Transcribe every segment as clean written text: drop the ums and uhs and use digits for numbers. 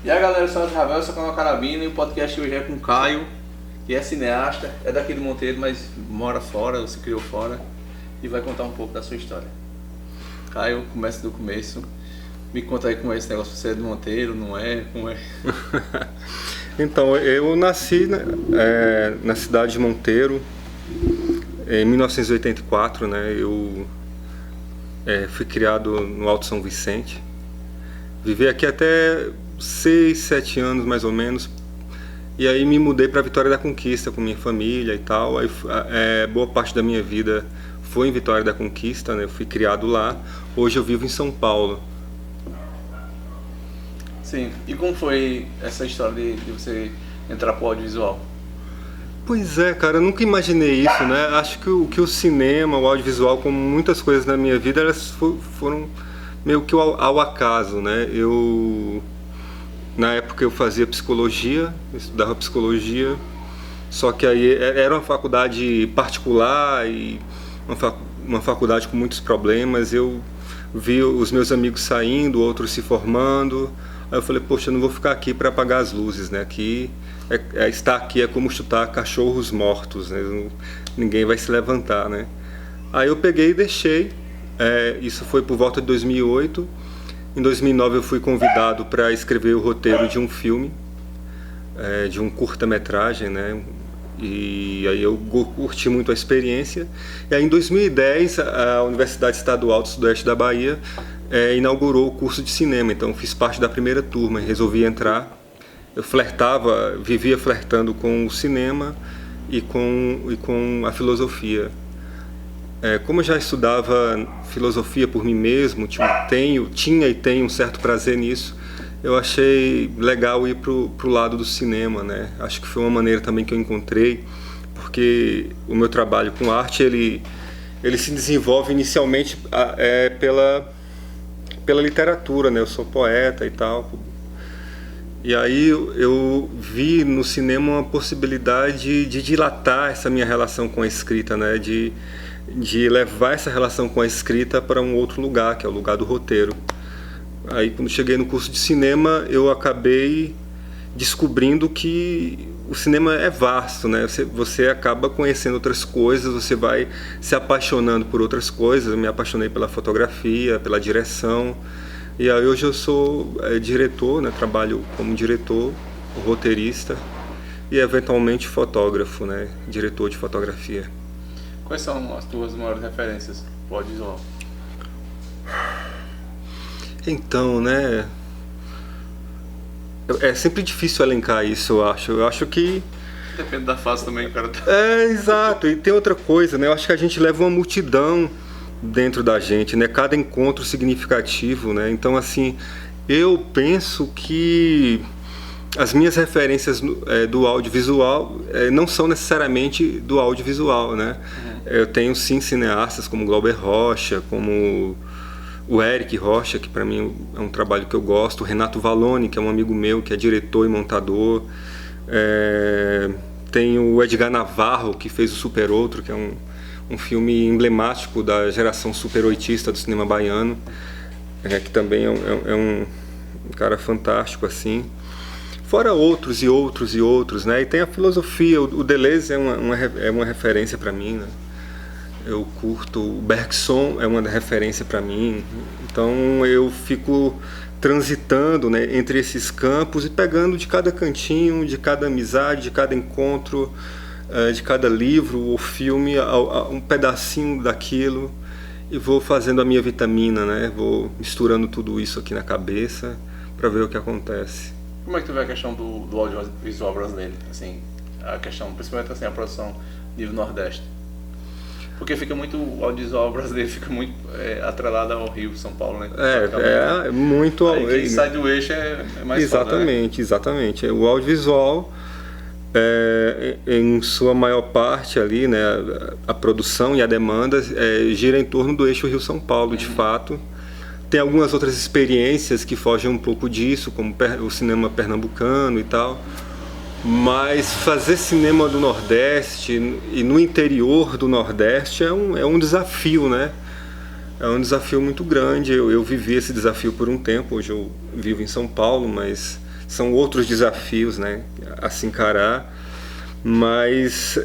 E aí galera, eu sou o Ravel, eu sou o canal Carabina e o podcast hoje é com o Caio, que é cineasta, é daqui do Monteiro, mas mora fora, se criou fora, e vai contar um pouco da sua história. Caio, começa do começo, me conta aí como é esse negócio, você é do Monteiro, não é? Como é? Então, eu nasci na cidade de Monteiro em 1984, né? Eu fui criado no Alto São Vicente. Vivi aqui até 6, 7 anos mais ou menos. E aí me mudei para Vitória da Conquista com minha família e tal. Aí, boa parte da minha vida foi em Vitória da Conquista, né? Eu fui criado lá. Hoje eu vivo em São Paulo. Sim, e como foi essa história de você entrar pro audiovisual? Pois é, cara, eu nunca imaginei isso, né? Acho que o cinema, o audiovisual, como muitas coisas na minha vida, elas foram meio que ao acaso, né? Na época eu fazia psicologia, eu estudava psicologia, só que aí era uma faculdade particular e uma faculdade com muitos problemas. Eu vi os meus amigos saindo, outros se formando. Aí eu falei, poxa, eu não vou ficar aqui para apagar as luzes, né? Estar aqui é como chutar cachorros mortos, né? Ninguém vai se levantar, né? Aí eu peguei e deixei. Isso foi por volta de 2008. Em 2009 eu fui convidado para escrever o roteiro de um filme, de um curta-metragem, né? E aí eu curti muito a experiência. E aí em 2010 a Universidade Estadual do Sudoeste da Bahia inaugurou o curso de cinema. Então eu fiz parte da primeira turma e resolvi entrar. Eu vivia flertando com o cinema e com a filosofia. Como eu já estudava filosofia por mim mesmo, tinha e tenho um certo prazer nisso, eu achei legal ir pro lado do cinema, né? Acho que foi uma maneira também que eu encontrei, porque o meu trabalho com arte, ele se desenvolve inicialmente pela literatura, né? Eu sou poeta e tal. E aí eu vi no cinema uma possibilidade de dilatar essa minha relação com a escrita, né? De levar essa relação com a escrita para um outro lugar, que é o lugar do roteiro. Aí quando cheguei no curso de cinema, eu acabei descobrindo que o cinema é vasto, né? Você acaba conhecendo outras coisas, você vai se apaixonando por outras coisas. Eu me apaixonei pela fotografia, pela direção. E aí hoje eu sou diretor, né? Trabalho como diretor, roteirista e eventualmente fotógrafo, né? Diretor de fotografia. Quais são as tuas maiores referências pro audiovisual? Então, né? É sempre difícil elencar isso, eu acho. Eu acho que... Depende da fase também, cara. Exato. E tem outra coisa, né? Eu acho que a gente leva uma multidão dentro da gente, né? Cada encontro significativo, né? Então, assim, eu penso que as minhas referências do audiovisual não são necessariamente do audiovisual, né? Eu tenho sim cineastas como Glauber Rocha, como o Eric Rocha, que para mim é um trabalho que eu gosto, o Renato Vallone, que é um amigo meu, que é diretor e montador. Tenho o Edgar Navarro, que fez o Super Outro, que é um filme emblemático da geração super-oitista do cinema baiano, que também é um cara fantástico, assim. Fora outros e outros e outros, né? E tem a filosofia, o Deleuze é uma referência para mim, né? Eu curto, o Bergson é uma referência para mim. Então eu fico transitando, né, entre esses campos e pegando de cada cantinho, de cada amizade, de cada encontro, de cada livro ou filme, um pedacinho daquilo, e vou fazendo a minha vitamina, né? Vou misturando tudo isso aqui na cabeça para ver o que acontece. Como é que tu vê a questão do audiovisual brasileiro? Assim, a questão, principalmente assim, a produção nível Nordeste. Porque o audiovisual brasileiro fica muito atrelado ao Rio, São Paulo, né? Muito... Aí quem sai do eixo é mais exatamente, foda, né? Exatamente. O audiovisual, em sua maior parte ali, né, a produção e a demanda gira em torno do eixo Rio-São Paulo, de fato. Tem algumas outras experiências que fogem um pouco disso, como o cinema pernambucano e tal. Mas fazer cinema do Nordeste e no interior do Nordeste é um desafio, né? É um desafio muito grande. Eu vivi esse desafio por um tempo. Hoje eu vivo em São Paulo, mas são outros desafios, né, a se encarar, mas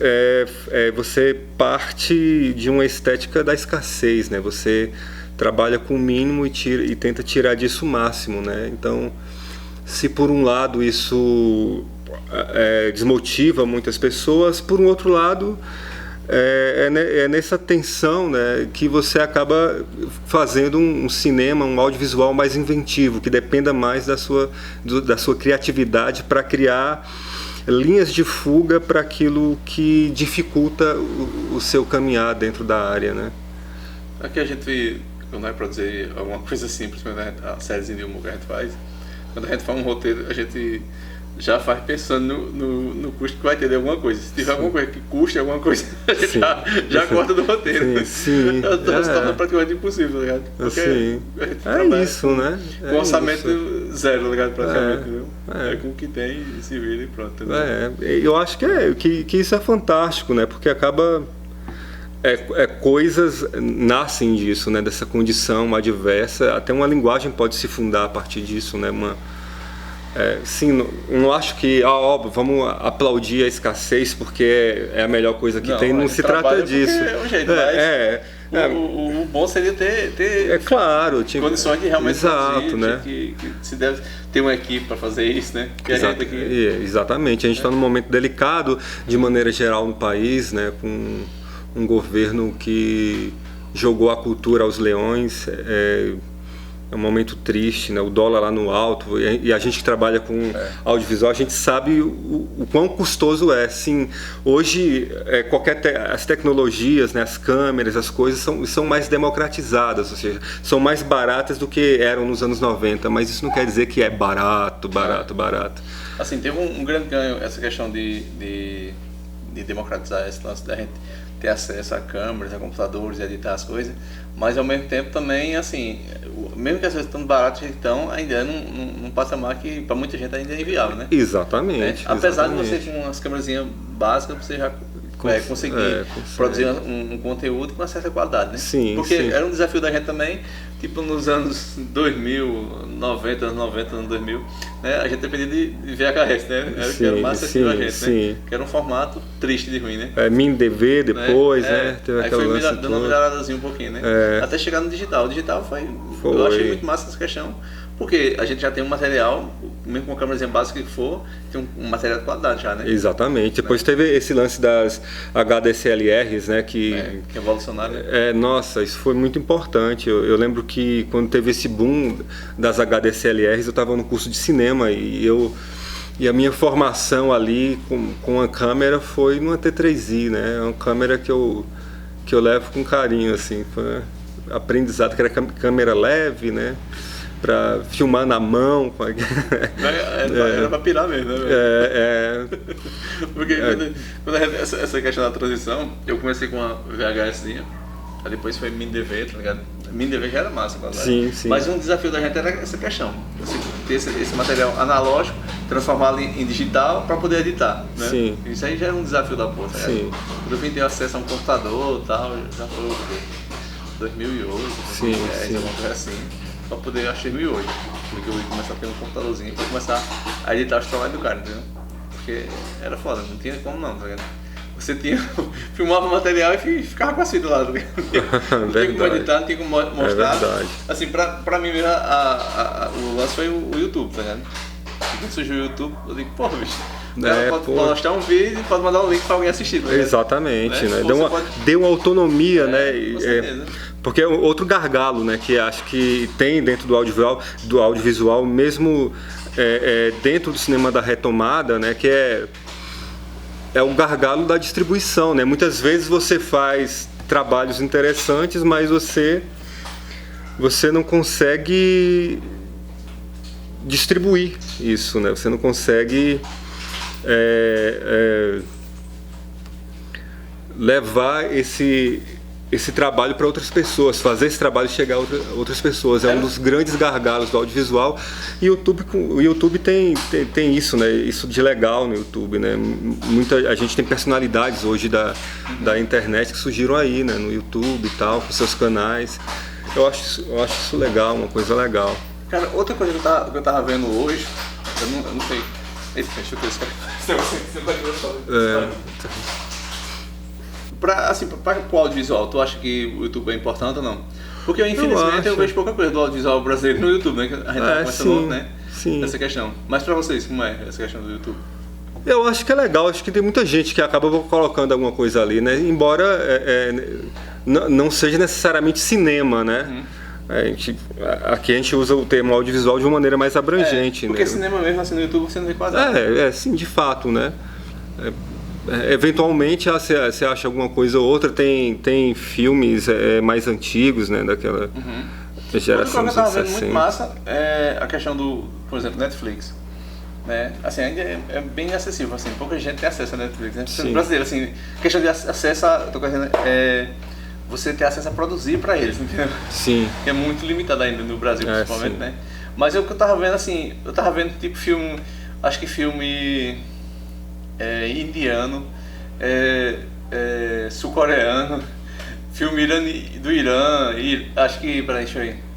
você parte de uma estética da escassez, né, você trabalha com o mínimo e tenta tirar disso o máximo, né, então se por um lado isso desmotiva muitas pessoas, por um outro lado é nessa tensão, né, que você acaba fazendo um cinema, um audiovisual mais inventivo, que dependa mais da sua criatividade para criar linhas de fuga para aquilo que dificulta o seu caminhar dentro da área, né? Aqui a gente, quando vai produzir alguma coisa simples, a série de humor que a gente faz, quando a gente faz um roteiro, a gente já faz pensando no custo que vai ter de alguma coisa. Se tiver alguma coisa que custe alguma coisa, a gente já corta do roteiro. Sim. Já se torna praticamente impossível, tá ligado? Porque é isso, né? Com orçamento zero, tá ligado? Praticamente, entendeu? É com o que tem e se vira e pronto. Eu acho que isso é fantástico, né? Porque acaba... coisas nascem disso, né? Dessa condição adversa. Até uma linguagem pode se fundar a partir disso, né? Sim, não acho que vamos aplaudir a escassez porque é a melhor coisa que tem, não se trata disso. É um jeito, o bom seria ter claro, condições de realmente exato, né? que se deve ter uma equipe para fazer isso, né? Exatamente, a gente está num momento delicado de maneira geral no país, né? Com um governo que jogou a cultura aos leões. É um momento triste, né? O dólar lá no alto, e a gente que trabalha com audiovisual, a gente sabe o quão custoso é. Sim, hoje as tecnologias, né? As câmeras, as coisas são mais democratizadas, ou seja, são mais baratas do que eram nos anos 90, mas isso não quer dizer que é barato. Assim, teve um grande ganho essa questão de democratizar esse lance da gente ter acesso a câmeras, a computadores e editar as coisas, mas ao mesmo tempo também, assim, mesmo que as coisas estão baratas, estão ainda num patamar que para muita gente ainda é inviável, né? Exatamente. Apesar de você com umas câmerazinhas básicas, você já conseguir produzir um conteúdo com uma certa qualidade, né? Sim, porque sim. Era um desafio da gente também, tipo nos anos 2000, 90, anos 2000, né? A gente dependia de VHS, né? Que era o mais acessível a gente, né? Que era um formato triste de ruim, né? MinDV depois, né? Teve aí foi dando uma melhoradazinha um pouquinho, né? Até chegar no digital. O digital eu achei muito massa essa questão, porque a gente já tem um material, mesmo com uma câmerazinha básica que for, tem um material de qualidade já, né? Exatamente. Depois teve esse lance das HDSLRs, né? Que é evolucionário. Nossa, isso foi muito importante. Eu lembro que quando teve esse boom das HDSLRs, eu estava no curso de cinema e a minha formação ali com a câmera foi numa T3i, né? É uma câmera que eu levo com carinho, assim. Foi um aprendizado, que era câmera leve, né? Para filmar na mão. Era para pirar mesmo, né? Porque quando essa questão da transição, eu comecei com uma VHSzinha, aí depois foi MinDV, tá ligado? MinDV já era massa, sim. Mas um desafio da gente era essa questão, você ter esse material analógico, transformá-lo em digital para poder editar, né? Sim. Isso aí já era um desafio da porra, tá ligado? Quando eu vim ter acesso a um computador e tal, já foi o quê? 2008, 2010, alguma coisa assim. Pra poder, acho que 2008, porque eu ia começar a ter um computadorzinho pra começar a editar os trabalhos do cara, entendeu? Porque era foda, não tinha como não, tá ligado? Você filmava o material e ficava com a fita lá, tá ligado? Não tinha como editar, não tinha como mostrar. É verdade. Assim, pra mim mesmo, o lance foi o YouTube, tá ligado? E quando surgiu o YouTube, eu digo, porra, bicho, pode postar um vídeo e pode mandar um link pra alguém assistir, tá ligado? Exatamente, né? Deu uma autonomia, né? Com certeza. Porque é outro gargalo, né, que acho que tem dentro do audiovisual mesmo dentro do cinema da retomada, né, que é o gargalo da distribuição, né? Muitas vezes você faz trabalhos interessantes, mas você não consegue distribuir isso, né? Você não consegue levar esse trabalho para outras pessoas, fazer esse trabalho chegar a outras pessoas. É um dos grandes gargalos do audiovisual. E o YouTube tem isso, né? Isso de legal no YouTube, né? A gente tem personalidades hoje da internet que surgiram aí, né? No YouTube e tal, com seus canais. Eu acho isso legal, uma coisa legal. Cara, outra coisa que eu tava vendo hoje, Eu não sei. Eita, chutei esse cara. Você vai ver pro audiovisual, tu acha que o YouTube é importante ou não? Porque infelizmente eu vejo pouca coisa do audiovisual brasileiro no YouTube, né? Que a gente tá conversando, né? Sim. Essa questão. Mas pra vocês, como é essa questão do YouTube? Eu acho que é legal, acho que tem muita gente que acaba colocando alguma coisa ali, né? Embora não seja necessariamente cinema, né? Aqui a gente usa o termo audiovisual de uma maneira mais abrangente, porque né? cinema mesmo assim no YouTube você não vê quase nada. Sim, de fato, né? Eventualmente você acha alguma coisa ou outra, tem filmes mais antigos, né? Daquela geração dos anos 60. Vendo muito massa a questão do, por exemplo, Netflix. Né? Assim, ainda é bem acessível, assim, pouca gente tem acesso a Netflix, né? Sendo brasileiro, assim, questão de acesso você ter acesso a produzir para eles, entendeu? Sim. Que é muito limitado ainda no Brasil, principalmente, né? Mas o que eu tava vendo, assim, tipo filme, acho que filme indiano, sul-coreano, filme do Irã, acho que, peraí, deixa eu ir.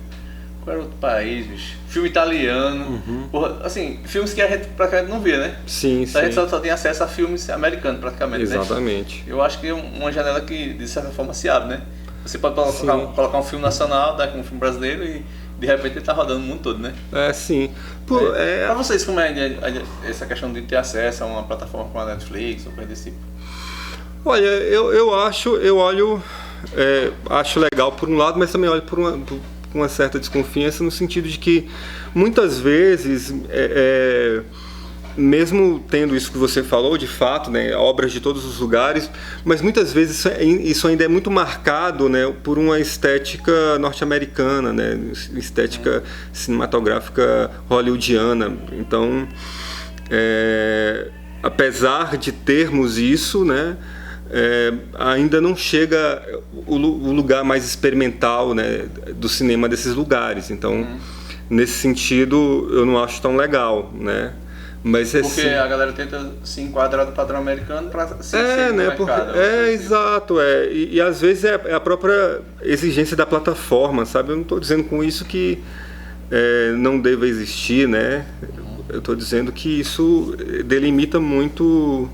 Qual era outro país, bicho? Filme italiano. Porra, assim, filmes que a gente praticamente não vê, né? Sim. A gente só tem acesso a filmes americanos, praticamente. Exatamente. Né? Eu acho que é uma janela que, de certa forma, se abre, né? Você pode colocar um filme nacional, com um filme brasileiro e, de repente, ele tá rodando o mundo todo, né? Sim. Pra vocês, como é essa questão de ter acesso a uma plataforma como a Netflix ou coisa desse tipo? Olha, eu olho, acho legal por um lado, mas também olho por uma certa desconfiança no sentido de que muitas vezes, mesmo tendo isso que você falou, de fato, né, obras de todos os lugares, mas muitas vezes isso ainda é muito marcado, né, por uma estética norte-americana, né, estética cinematográfica hollywoodiana. Então, apesar de termos isso, né, ainda não chega o lugar mais experimental, né, do cinema desses lugares. Então, nesse sentido, eu não acho tão legal, né? Mas porque a galera tenta se enquadrar do padrão americano para se né? mercado. Exato, e às vezes é a própria exigência da plataforma, sabe? Eu não estou dizendo com isso que não deva existir, né? Eu estou dizendo que isso delimita muito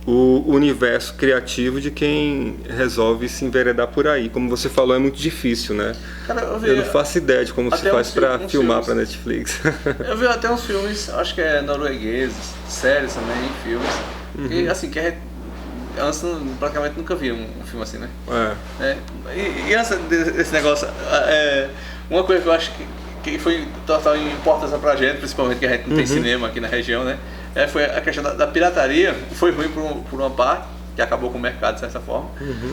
o universo criativo de quem resolve se enveredar por aí. Como você falou, é muito difícil, né? Cara, eu não faço ideia de como se faz para filmar para Netflix. Eu vi até uns filmes, acho que noruegueses, séries também, filmes, que assim, antes praticamente nunca vi um filme assim, né? E antes desse negócio, uma coisa que eu acho que foi total importância pra gente, principalmente que a gente não tem cinema aqui na região, né? Foi a questão da pirataria, que foi ruim por uma parte, que acabou com o mercado de certa forma,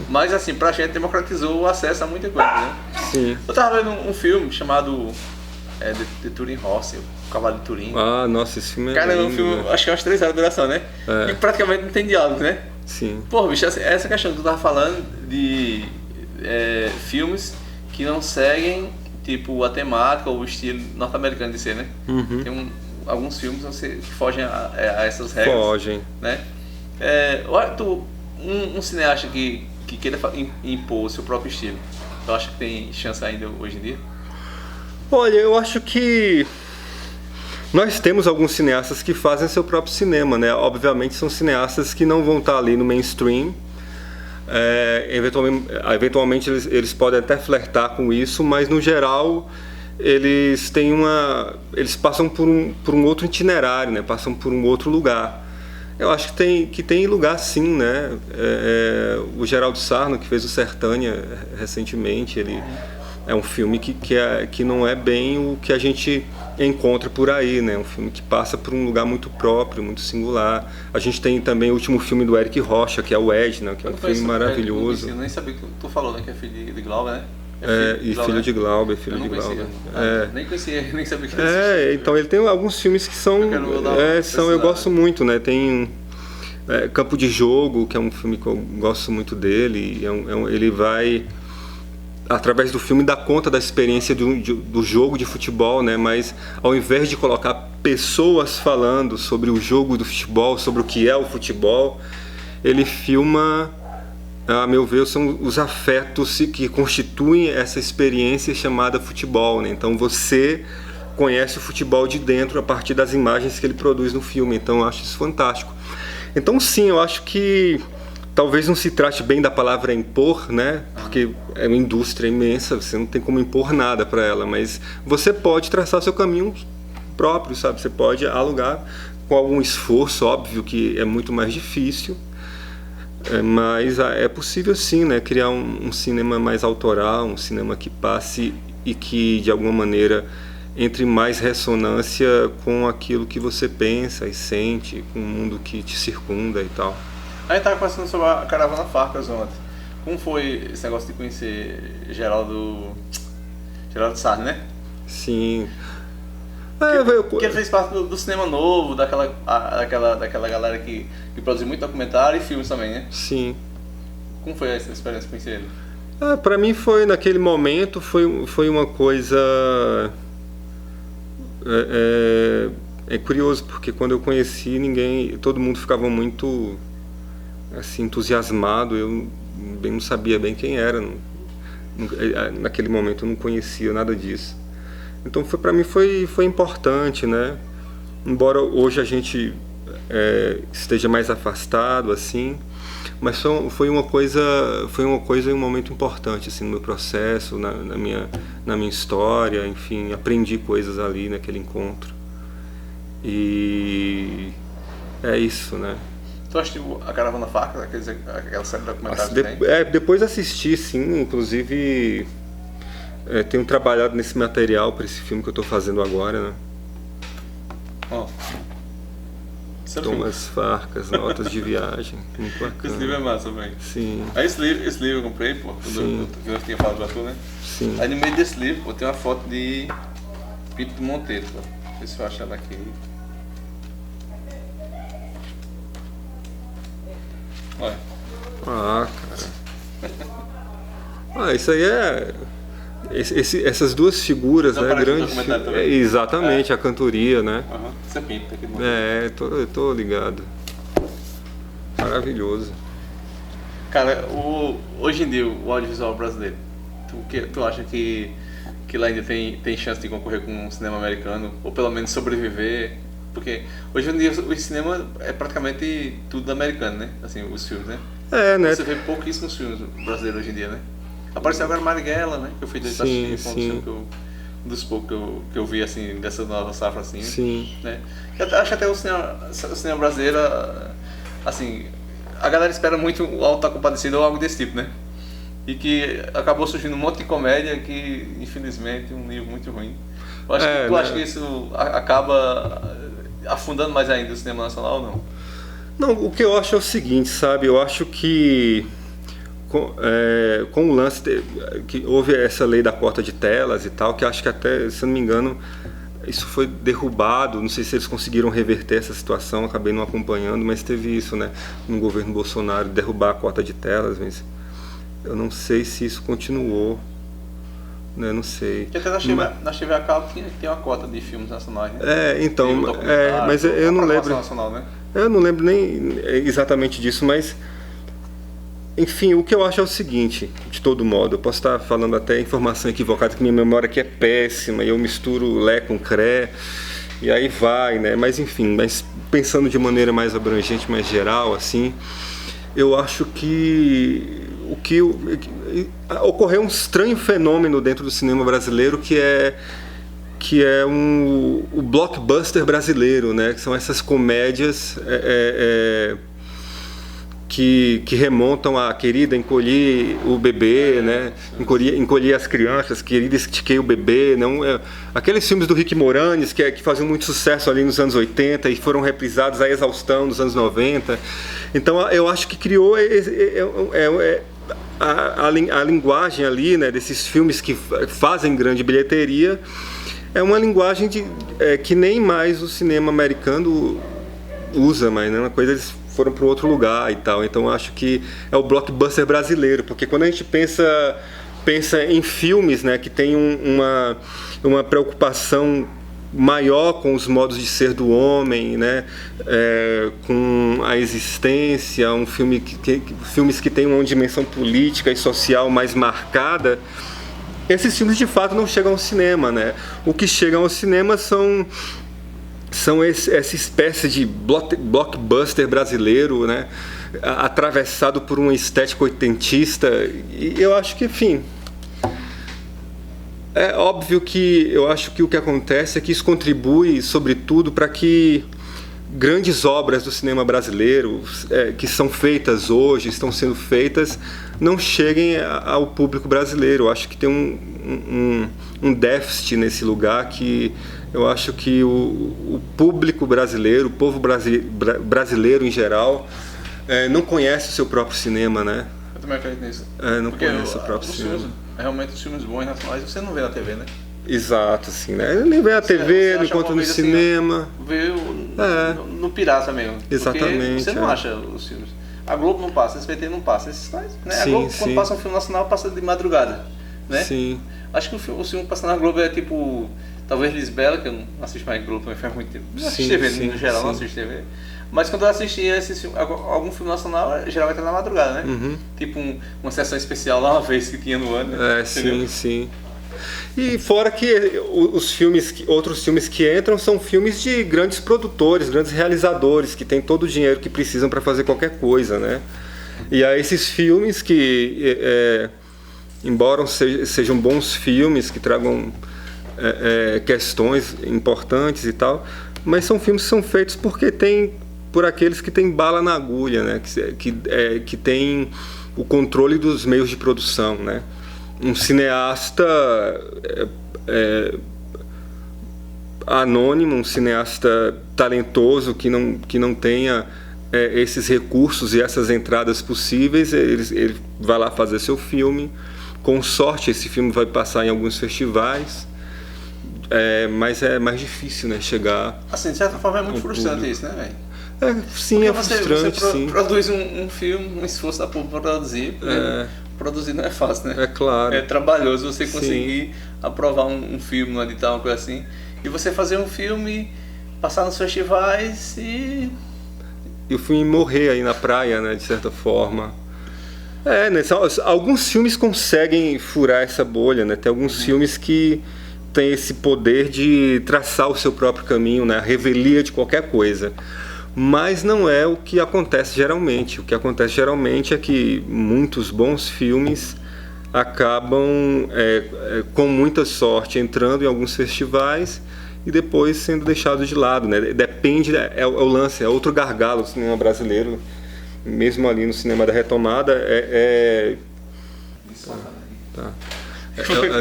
mas assim, pra gente democratizou o acesso a muita coisa, né? Sim. Eu tava vendo um filme chamado The Turing Horse, o Cavalo de Turing. Nossa, esse filme Cara, lindo, é um filme, né? acho que é umas 3 horas de duração, né? E praticamente não tem diálogo, né? Sim. Pô, bicho, essa questão que tu tava falando de filmes que não seguem, tipo, a temática ou o estilo norte-americano de ser, né? Tem alguns filmes que fogem a essas regras. Fogem. Né? Um cineasta que queira impor o seu próprio estilo, tu acha que tem chance ainda hoje em dia? Olha, eu acho que nós temos alguns cineastas que fazem seu próprio cinema, né? Obviamente são cineastas que não vão estar ali no mainstream. Eventualmente eles podem até flertar com isso, mas no geral eles passam por um outro itinerário, né? Passam por um outro lugar. Eu acho que tem lugar sim, né? O Geraldo Sarno, que fez o Sertânia recentemente, ele é um filme que não é bem o que a gente encontra por aí, né? Um filme que passa por um lugar muito próprio, muito singular. A gente tem também o último filme do Eric Rocha, que é o Edna, que é um filme maravilhoso. Eu nem sabia que tu falou, né? Que é filho de Glauber, né? Filho de Glauber. Nem conhecia, nem sabia que existia. Então ele tem alguns filmes que são... Eu gosto muito, né? Tem Campo de Jogo, que é um filme que eu gosto muito dele. Ele vai, através do filme, dar conta da experiência do jogo de futebol, né? Mas ao invés de colocar pessoas falando sobre o jogo do futebol, sobre o que é o futebol, ele filma... A meu ver, são os afetos que constituem essa experiência chamada futebol, né? Então você conhece o futebol de dentro a partir das imagens que ele produz no filme. Então eu acho isso fantástico. Então sim, eu acho que talvez não se trate bem da palavra impor, né? Porque é uma indústria imensa, você não tem como impor nada para ela, mas você pode traçar seu caminho próprio, sabe? Você pode alugar com algum esforço, óbvio que é muito mais difícil, mas é possível sim, né? Criar um cinema mais autoral, um cinema que passe e que de alguma maneira entre mais ressonância com aquilo que você pensa e sente, com o mundo que te circunda e tal. A gente tava conversando sobre a Caravana Farcas ontem. Como foi esse negócio de conhecer Geraldo Sarne, né? Sim. Que ele fez parte do cinema novo, daquela galera que produziu muito documentário e filmes também, né? Sim. Como foi essa experiência de conhecer ele? Para mim foi, naquele momento, foi uma coisa... É curioso, porque quando eu conheci, todo mundo ficava muito assim, entusiasmado. Eu bem não sabia bem quem era. Naquele momento eu não conhecia nada disso. Então para mim foi importante, né? Embora hoje a gente esteja mais afastado, assim, mas foi uma coisa e um momento importante assim, no meu processo, na minha história, enfim, aprendi coisas ali naquele encontro. E é isso, né? Tu assistiu a Caravana Farcas, aquela série de documentários que tem? Depois assisti, sim, inclusive tenho trabalhado nesse material para esse filme que eu estou fazendo agora, né? Thomas Farcas, Notas de Viagem, muito bacana. Esse livro é massa, velho. Sim. Aí esse livro eu comprei, pô, quando eu tinha falado pra tu, né? Sim. Aí no meio desse livro, pô, tem uma foto de Pinto Monteiro, pô. Não sei se eu acho ela aqui. Olha. Cara. Isso aí essas duas figuras, né, grandes. Exatamente, a cantoria, né? Você pinta aqui no tô ligado. Maravilhoso. Cara, hoje em dia, o audiovisual brasileiro, tu acha que lá ainda tem chance de concorrer com o cinema americano, ou pelo menos sobreviver? Porque hoje em dia o cinema é praticamente tudo americano, né? Assim, os filmes, né? Né? Você vê pouquíssimos filmes brasileiros hoje em dia, né? Apareceu agora Marighella, né? Que eu fui assistir, foi um dos poucos que eu vi, assim, dessa nova safra, assim. Sim. Né? Eu acho que até o cinema brasileiro, assim, a galera espera muito o Auto da Compadecida ou algo desse tipo, né? E que acabou surgindo um monte de comédia que, infelizmente, é um nível muito ruim. Eu acho que tu acha que isso acaba afundando mais ainda o cinema nacional ou não? Não, o que eu acho é o seguinte, sabe? Eu acho que com o lance que houve essa lei da cota de telas e tal, que acho que até, se eu não me engano, isso foi derrubado. Não sei se eles conseguiram reverter essa situação, acabei não acompanhando, mas teve isso, né, no governo Bolsonaro, derrubar a cota de telas, mas eu não sei se isso continuou, né, não sei. Porque até na TV a cabo tem uma cota de filmes nacionais, né? Mas eu não lembro. Nacional, né? Eu não lembro nem exatamente disso, mas enfim, o que eu acho é o seguinte, de todo modo, eu posso estar falando até informação equivocada, que minha memória aqui é péssima, e eu misturo Lé com Cré, e aí vai, né? Mas enfim, pensando de maneira mais abrangente, mais geral, assim, eu acho que ocorreu um estranho fenômeno dentro do cinema brasileiro que é o blockbuster brasileiro, né? Que são essas comédias que remontam a Querida, Encolhi o Bebê, né? Encolhi as Crianças, Querida, Estiquei o Bebê, não? Aqueles filmes do Rick Moranis que faziam muito sucesso ali nos anos 80 e foram reprisados à exaustão nos anos 90. Então eu acho que criou a linguagem ali, né, desses filmes que fazem grande bilheteria, é uma linguagem que nem mais o cinema americano usa, mas né, uma coisa eles foram para outro lugar e tal. Então eu acho que é o blockbuster brasileiro, porque quando a gente pensa em filmes, né, que tem uma preocupação maior com os modos de ser do homem, né, com a existência, filmes que têm uma dimensão política e social mais marcada, esses filmes de fato não chegam ao cinema, né? O que chega ao cinema são essa espécie de blockbuster brasileiro, né? Atravessado por uma estética oitentista. E eu acho que, enfim, é óbvio que eu acho que o que acontece é que isso contribui, sobretudo, para que grandes obras do cinema brasileiro, que são feitas hoje, estão sendo feitas, não cheguem ao público brasileiro. Eu acho que tem um déficit nesse lugar, que eu acho que o público brasileiro, o povo brasileiro em geral, não conhece o seu próprio cinema, né? Eu também acredito nisso. Não conhece o próprio cinema. Realmente os filmes bons nacionais você não vê na TV, né? Exato, assim, né? Nem vê na TV, não encontra no cinema. Assim, vê no pirata mesmo. Exatamente. Você não acha os filmes. A Globo não passa, a SBT não passa. Esses tais, né? Sim, a Globo, sim. quando passa um filme nacional, passa de madrugada, né? Sim. Acho que o filme que passa na Globo é tipo, talvez Lisbela, que eu não assisto mais Globo também faz muito tempo. Não assisto TV, no geral, não assisto TV. Mas quando eu assistia algum filme nacional, geralmente era na madrugada, né? Uhum. Tipo uma sessão especial lá uma vez que tinha no ano. Né? Sim. E fora que outros filmes que entram são filmes de grandes produtores, grandes realizadores, que têm todo o dinheiro que precisam para fazer qualquer coisa, né? E aí esses filmes que, embora sejam bons filmes, que tragam questões importantes e tal, mas são filmes que são feitos por aqueles que têm bala na agulha, né? Que têm o controle dos meios de produção, né? Um cineasta anônimo, um cineasta talentoso que não tenha esses recursos e essas entradas possíveis, ele vai lá fazer seu filme. Com sorte, esse filme vai passar em alguns festivais, mas é mais difícil, né, chegar. Assim, de certa forma é muito frustrante isso, né, velho? Sim, é frustrante, você produz um filme, um esforço da povo para produzir. Produzir não é fácil, né? É claro. É trabalhoso você conseguir aprovar um filme, um edital, uma coisa assim. E você fazer um filme, passar nos festivais e o filme morrer aí na praia, né, de certa forma. Né, alguns filmes conseguem furar essa bolha, né? Tem alguns filmes que têm esse poder de traçar o seu próprio caminho, né? A revelia de qualquer coisa. Mas não é o que acontece geralmente. O que acontece geralmente é que muitos bons filmes acabam, com muita sorte, entrando em alguns festivais e depois sendo deixados de lado, né? Depende, o lance, é outro gargalo do cinema brasileiro, mesmo ali no cinema da retomada,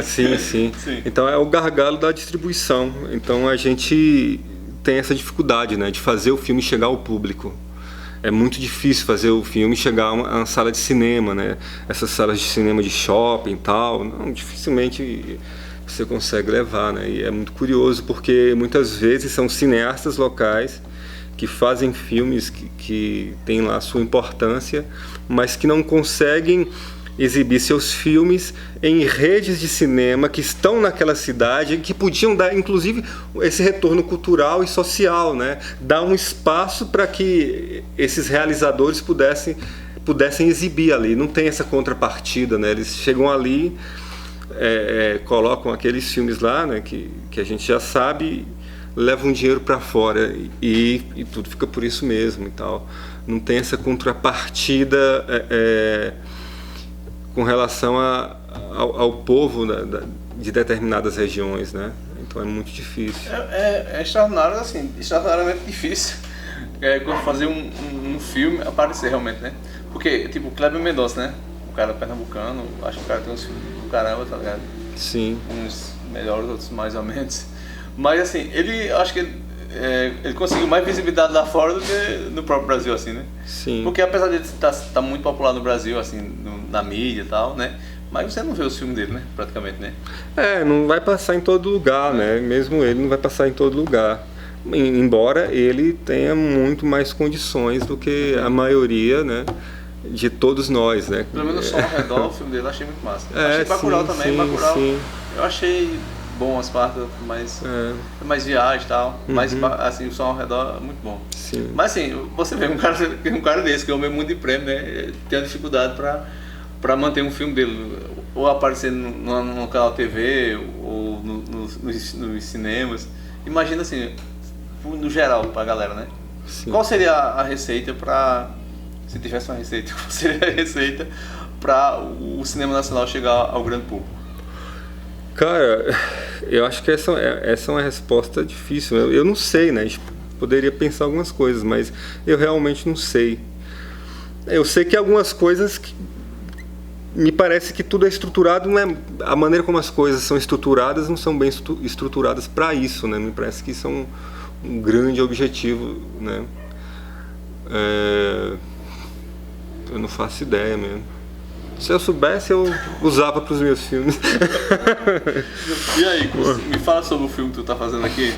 sim. Então é o gargalo da distribuição. Então a gente tem essa dificuldade, né, de fazer o filme chegar ao público. É muito difícil fazer o filme chegar a uma sala de cinema, né? Essas salas de cinema de shopping e tal, dificilmente você consegue levar, né? E é muito curioso porque muitas vezes são cineastas locais que fazem filmes que têm lá a sua importância, mas que não conseguem exibir seus filmes em redes de cinema que estão naquela cidade, que podiam dar, inclusive, esse retorno cultural e social, né? Dar um espaço para que esses realizadores pudessem exibir ali. Não tem essa contrapartida, né? Eles chegam ali, colocam aqueles filmes lá, né? Que a gente já sabe, levam dinheiro para fora e tudo fica por isso mesmo e tal. Não tem essa contrapartida com relação ao povo de determinadas regiões, né? Então é muito difícil. É extraordinário, assim, extraordinariamente difícil fazer um filme aparecer realmente, né? Porque, tipo, o Kleber Mendonça, né? O cara pernambucano, acho que o cara tem uns filmes do caramba, tá ligado? Sim. Uns melhores, outros mais ou menos. Mas, assim, acho que ele conseguiu mais visibilidade lá fora do que no próprio Brasil, assim, né? Sim. Porque apesar de ele estar muito popular no Brasil, assim, na mídia e tal, né? Mas você não vê os filmes dele, né? Praticamente, né? Não vai passar em todo lugar, né? Mesmo ele não vai passar em todo lugar. Embora ele tenha muito mais condições do que a maioria, né? De todos nós, né? Pelo menos o Som ao Redor, o filme dele, eu achei muito massa. Achei Bacurau também, Bacurau. Eu achei bom as partes, mais viagem e tal. Mas, assim, o Som ao Redor é muito bom. Sim. Mas, assim, você vê um cara desse, que é um muito de prêmio, né? Tem uma dificuldade para manter um filme dele. ou aparecer no canal TV ou nos cinemas. Imagina assim, no geral, pra galera, né? Sim. Qual seria a receita pra... Se tivesse uma receita, qual seria a receita pra o cinema nacional chegar ao grande público? Cara, eu acho que essa é uma resposta difícil. Eu não sei, né? A gente poderia pensar algumas coisas, mas eu realmente não sei. Eu sei que algumas coisas me parece que tudo é estruturado, não é, a maneira como as coisas são estruturadas não são bem estruturadas para isso, né? Me parece que isso é um grande objetivo, né? Eu não faço ideia mesmo. Se eu soubesse, eu usava para os meus filmes. E aí, me fala sobre o filme que tu tá fazendo aqui.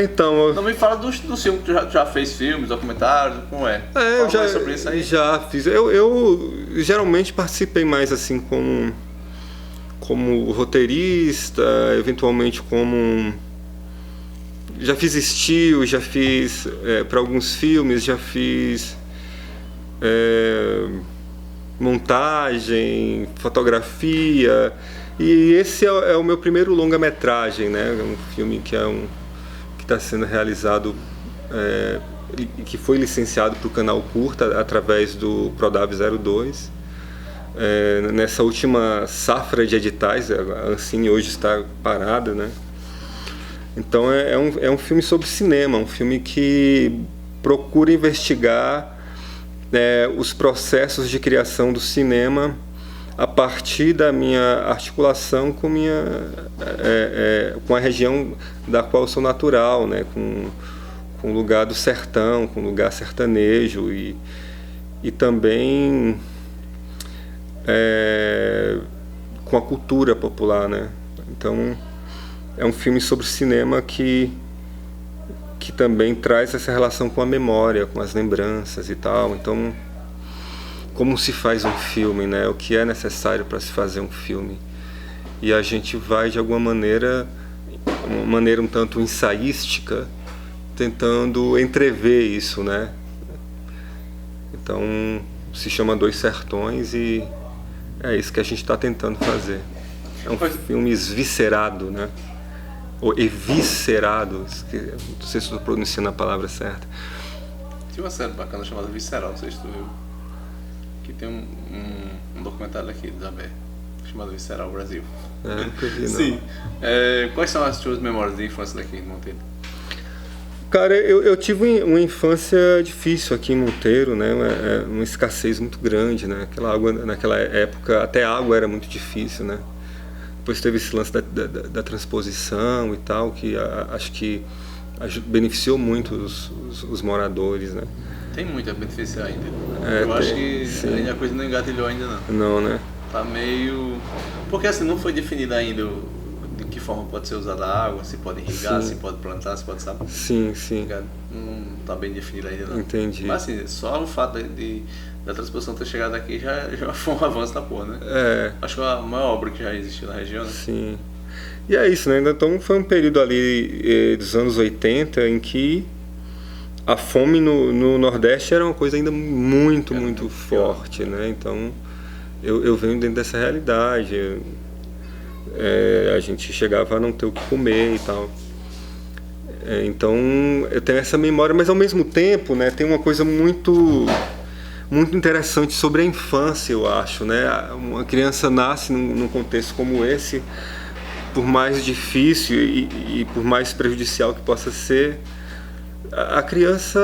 Então... Não, me fala do filme que tu já fez filmes, documentários, como é? Eu já sobre isso aí. Já fiz. Eu geralmente participei mais assim como roteirista, eventualmente já fiz estilo, já fiz para alguns filmes, já fiz montagem, fotografia, e esse é o meu primeiro longa-metragem, né? Um filme que está sendo realizado e que foi licenciado para o canal Curta através do Prodab 02. Nessa última safra de editais, a Ancine hoje está parada, né? Então é um filme sobre cinema, um filme que procura investigar os processos de criação do cinema a partir da minha articulação com a região da qual eu sou natural, né? Com o lugar do sertão, com o lugar sertanejo e também com a cultura popular, né? Então é um filme sobre cinema que também traz essa relação com a memória, com as lembranças e tal. Então, como se faz um filme, né? O que é necessário para se fazer um filme? E a gente vai, de alguma maneira, uma maneira um tanto ensaística, tentando entrever isso, né? Então, se chama Dois Sertões e é isso que a gente está tentando fazer. É um filme esviscerado, né? Ou eviscerado, não sei se estou pronunciando a palavra certa. Tinha uma série bacana chamada Visceral, não sei se tu viu, que tem um documentário aqui do Zabé, chamado Visceral Brasil. Nunca vi, não. Sim. Quais são as tuas memórias de infância daqui em Monteiro? Cara, eu tive uma infância difícil aqui em Monteiro, né? Uma escassez muito grande, né? Naquela época até água era muito difícil, né? Depois teve esse lance da transposição e tal, que acho que beneficiou muito os moradores, né? Tem muito a beneficiar ainda. Eu acho que ainda a coisa não engatilhou ainda não. Não, né? Tá meio... Porque assim, não foi definido ainda de que forma pode ser usada a água, se pode irrigar, se pode plantar, se pode saber. Sim. Não tá bem definido ainda não. Entendi. Mas assim, só o fato da transposição ter chegado aqui já foi um avanço da porra, né? Acho que é a maior obra que já existiu na região, né? Sim. E é isso, né? Então foi um período ali dos anos 80 em que a fome no Nordeste era uma coisa ainda muito forte, pior, né? Então eu venho dentro dessa realidade. A gente chegava a não ter o que comer e tal. Então eu tenho essa memória, mas ao mesmo tempo, né, tem uma coisa muito interessante sobre a infância, eu acho, né? Uma criança nasce num contexto como esse, por mais difícil e por mais prejudicial que possa ser, a criança,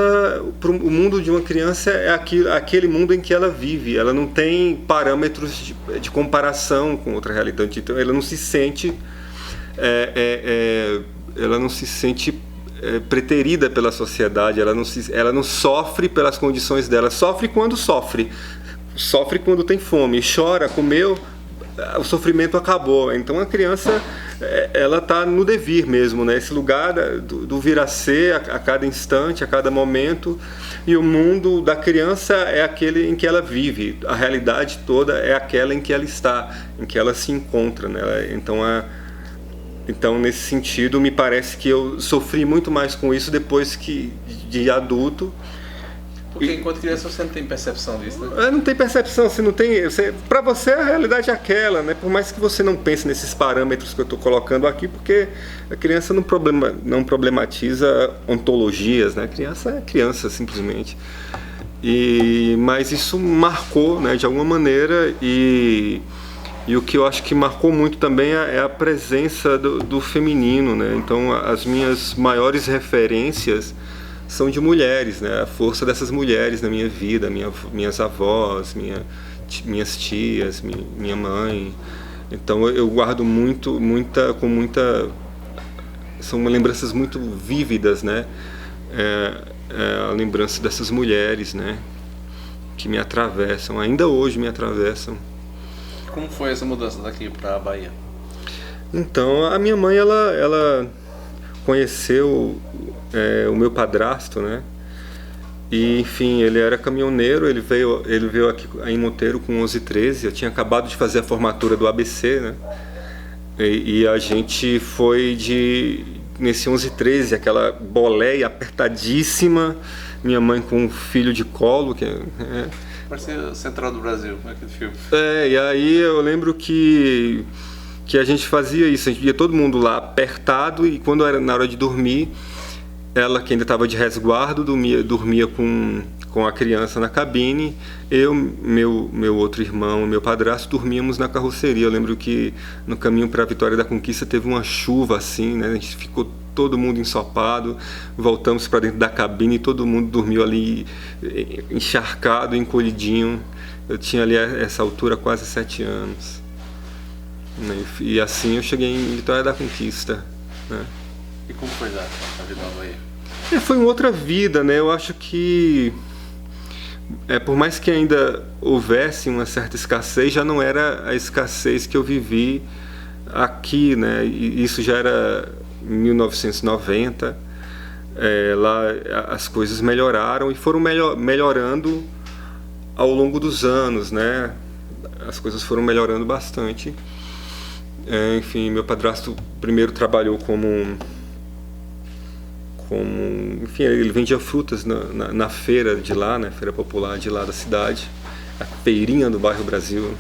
o mundo de uma criança é aquele mundo em que ela vive. Ela não tem parâmetros de comparação com outra realidade. Então, ela não se sente preterida pela sociedade. Ela não sofre pelas condições dela. Sofre quando sofre quando tem fome, chora, comeu, o sofrimento acabou. Então a criança, ela está no devir mesmo, né? Esse lugar do vir a ser a cada instante, a cada momento, e o mundo da criança é aquele em que ela vive, a realidade toda é aquela em que ela está, em que ela se encontra, né? Então nesse sentido me parece que eu sofri muito mais com isso depois de adulto, Porque enquanto criança você não tem percepção disso, né? Não tem percepção, você não tem. Para você a realidade é aquela, né? Por mais que você não pense nesses parâmetros que eu estou colocando aqui, porque a criança não problematiza ontologias, né? A criança é criança, simplesmente. Mas isso marcou, né, de alguma maneira, e o que eu acho que marcou muito também é a presença do feminino, né? Então as minhas maiores referências são de mulheres, né? A força dessas mulheres na minha vida, minhas avós, minhas tias, minha mãe. Então eu guardo são lembranças muito vívidas, né? A lembrança dessas mulheres, né? Que me atravessam, ainda hoje me atravessam. Como foi essa mudança daqui para a Bahia? Então a minha mãe ela conheceu o meu padrasto, né? E enfim, ele era caminhoneiro, ele veio aqui em Monteiro com 11, 13, eu tinha acabado de fazer a formatura do ABC, né? E a gente foi nesse 11, 13, aquela boleia apertadíssima, minha mãe com um filho de colo, Parecia Central do Brasil, aquele filme. E aí eu lembro que a gente fazia isso, a gente via todo mundo lá apertado, e quando era na hora de dormir, ela, que ainda estava de resguardo, dormia com a criança na cabine, eu, meu outro irmão, meu padrasto, dormíamos na carroceria. Eu lembro que no caminho para a Vitória da Conquista teve uma chuva assim, né? A gente ficou todo mundo ensopado, voltamos para dentro da cabine e todo mundo dormiu ali encharcado, encolhidinho. Eu tinha ali a essa altura quase 7 anos. Né? E assim eu cheguei em Vitória da Conquista, né? E como foi lá a vida na Bahia? Foi uma outra vida, né? Eu acho que por mais que ainda houvesse uma certa escassez, já não era a escassez que eu vivi aqui, né? E isso já era 1990. Lá as coisas melhoraram e foram melhorando ao longo dos anos, né? As coisas foram melhorando bastante. Enfim, meu padrasto primeiro trabalhou enfim, ele vendia frutas na feira de lá, né, feira popular de lá da cidade, a feirinha do bairro Brasil.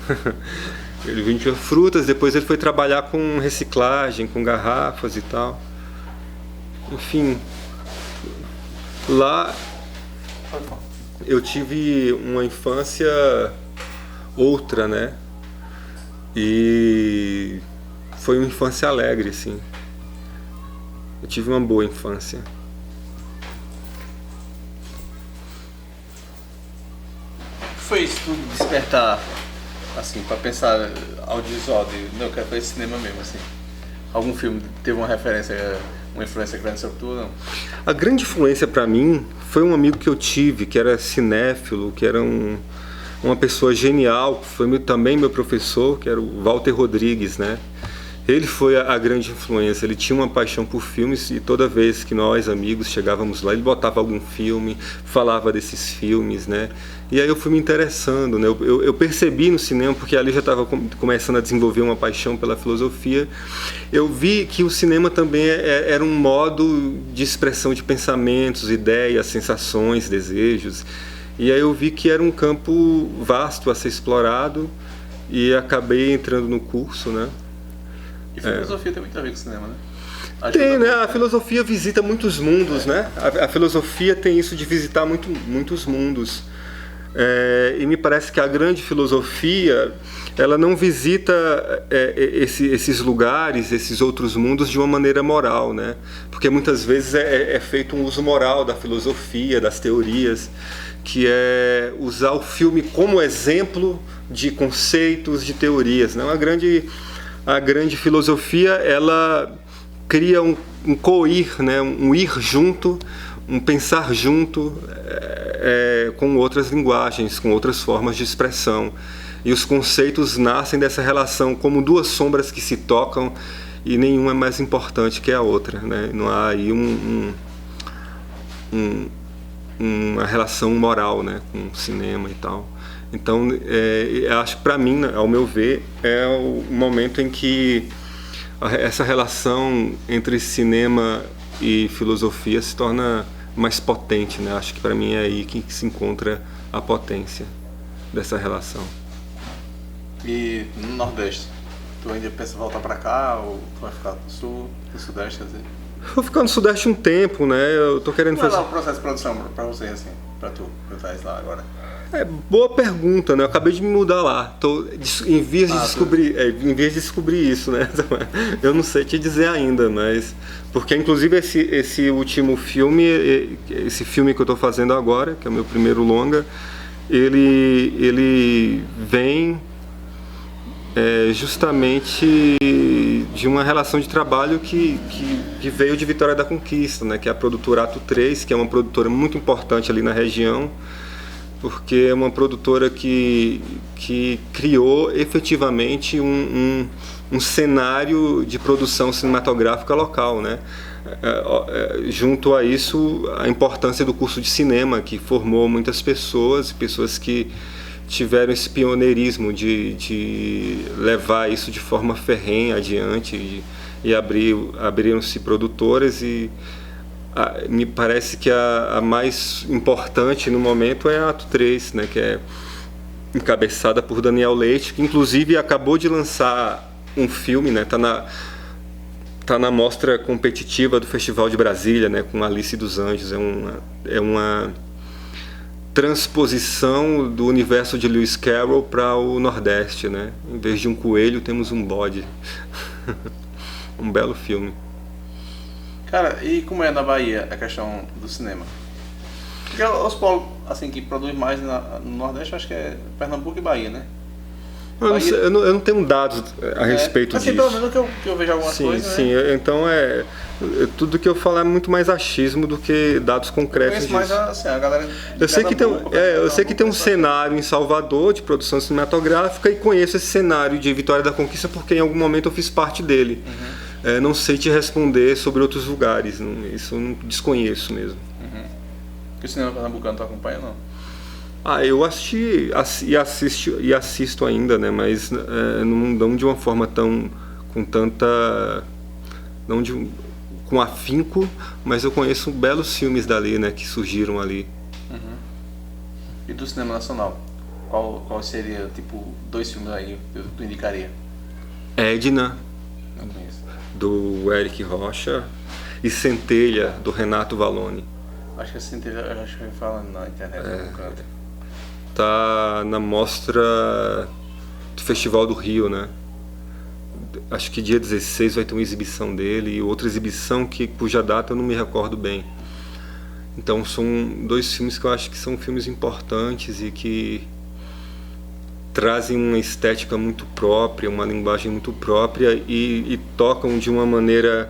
Ele vendia frutas, depois ele foi trabalhar com reciclagem, com garrafas e tal. Enfim, lá eu tive uma infância outra, né, e foi uma infância alegre, assim. Eu tive uma boa infância. Foi isso tudo despertar, assim, para pensar audiovisual, não, eu quero fazer cinema mesmo, assim? Algum filme teve uma influência grande sobre tu, não? A grande influência para mim foi um amigo que eu tive, que era cinéfilo, que era uma pessoa genial, foi também meu professor, que era o Walter Rodrigues, né? Ele foi a grande influência, ele tinha uma paixão por filmes e toda vez que nós, amigos, chegávamos lá, ele botava algum filme, falava desses filmes, né? E aí eu fui me interessando, né? Eu percebi no cinema, porque ali já estava começando a desenvolver uma paixão pela filosofia, eu vi que o cinema também era um modo de expressão de pensamentos, ideias, sensações, desejos. E aí eu vi que era um campo vasto a ser explorado e acabei entrando no curso, né? E filosofia tem muito a ver com cinema, né? Tem, né? A filosofia visita muitos mundos, né? A filosofia tem isso de visitar muitos mundos. E me parece que a grande filosofia, ela não visita esses lugares, esses outros mundos de uma maneira moral, né? Porque muitas vezes é feito um uso moral da filosofia, das teorias, que é usar o filme como exemplo de conceitos, de teorias, né? A grande filosofia, ela cria um coir, né? Um ir junto, um pensar junto com outras linguagens, com outras formas de expressão. E os conceitos nascem dessa relação como duas sombras que se tocam e nenhuma é mais importante que a outra, né? Não há aí uma relação moral, né, com o cinema e tal. Então, eu acho que para mim, ao meu ver, é o momento em que essa relação entre cinema e filosofia se torna mais potente, né? Acho que para mim é aí que se encontra a potência dessa relação. E no Nordeste, tu ainda pensa em voltar para cá ou tu vai ficar no Sul, no Sudeste, quer dizer? Vou ficar no Sudeste um tempo, né? Eu tô querendo Como é fazer... lá o processo de produção para você, assim, para tu estás lá agora? Boa pergunta, né? Eu acabei de me mudar lá. Tô em vias de descobrir, em vias de descobrir isso, né? Eu não sei te dizer ainda, mas porque inclusive esse último filme, esse filme que eu tô fazendo agora, que é o meu primeiro longa, ele vem justamente de uma relação de trabalho que veio de Vitória da Conquista, né? Que é a produtora Ato 3, que é uma produtora muito importante ali na região, porque é uma produtora que criou efetivamente um cenário de produção cinematográfica local, né? Junto a isso, a importância do curso de cinema, que formou muitas pessoas que tiveram esse pioneirismo de levar isso de forma ferrenha adiante e abriram-se produtoras e me parece que a mais importante no momento é a Ato 3, né, que é encabeçada por Daniel Leite, que inclusive acabou de lançar um filme, né, tá na mostra competitiva do Festival de Brasília, né, com Alice dos Anjos. É uma transposição do universo de Lewis Carroll para o Nordeste, né? Em vez de um coelho, temos um bode. Um belo filme. Cara, e como é na Bahia a questão do cinema? Porque os polos assim, que produzem mais no Nordeste, acho que é Pernambuco e Bahia, né? Eu não tenho dados a respeito assim, disso. Pelo menos que eu vejo algumas coisas, sim, né? Então tudo que eu falar é muito mais achismo do que dados concretos disso. Mais assim, a galera eu sei que tem um cenário em Salvador de produção cinematográfica e conheço esse cenário de Vitória da Conquista porque em algum momento eu fiz parte dele. Não sei te responder sobre outros lugares, isso eu não desconheço mesmo. Que o cinema pernambucano tu acompanha, não? Eu assisti e assisto ainda, né? Mas não de uma forma com afinco, mas eu conheço belos filmes dali, né? Que surgiram ali. E do cinema nacional? Qual seria, tipo, 2 filmes aí que tu indicaria? Edna, Não conheço. do Eric Rocha, e Centelha, do Renato Vallone. Acho que a Centelha, acho que eu falo na internet, no canto. Tá na mostra do Festival do Rio, né? Acho que dia 16 vai ter uma exibição dele e outra exibição cuja data eu não me recordo bem. Então são 2 filmes que eu acho que são filmes importantes e que trazem uma estética muito própria, uma linguagem muito própria e tocam de uma maneira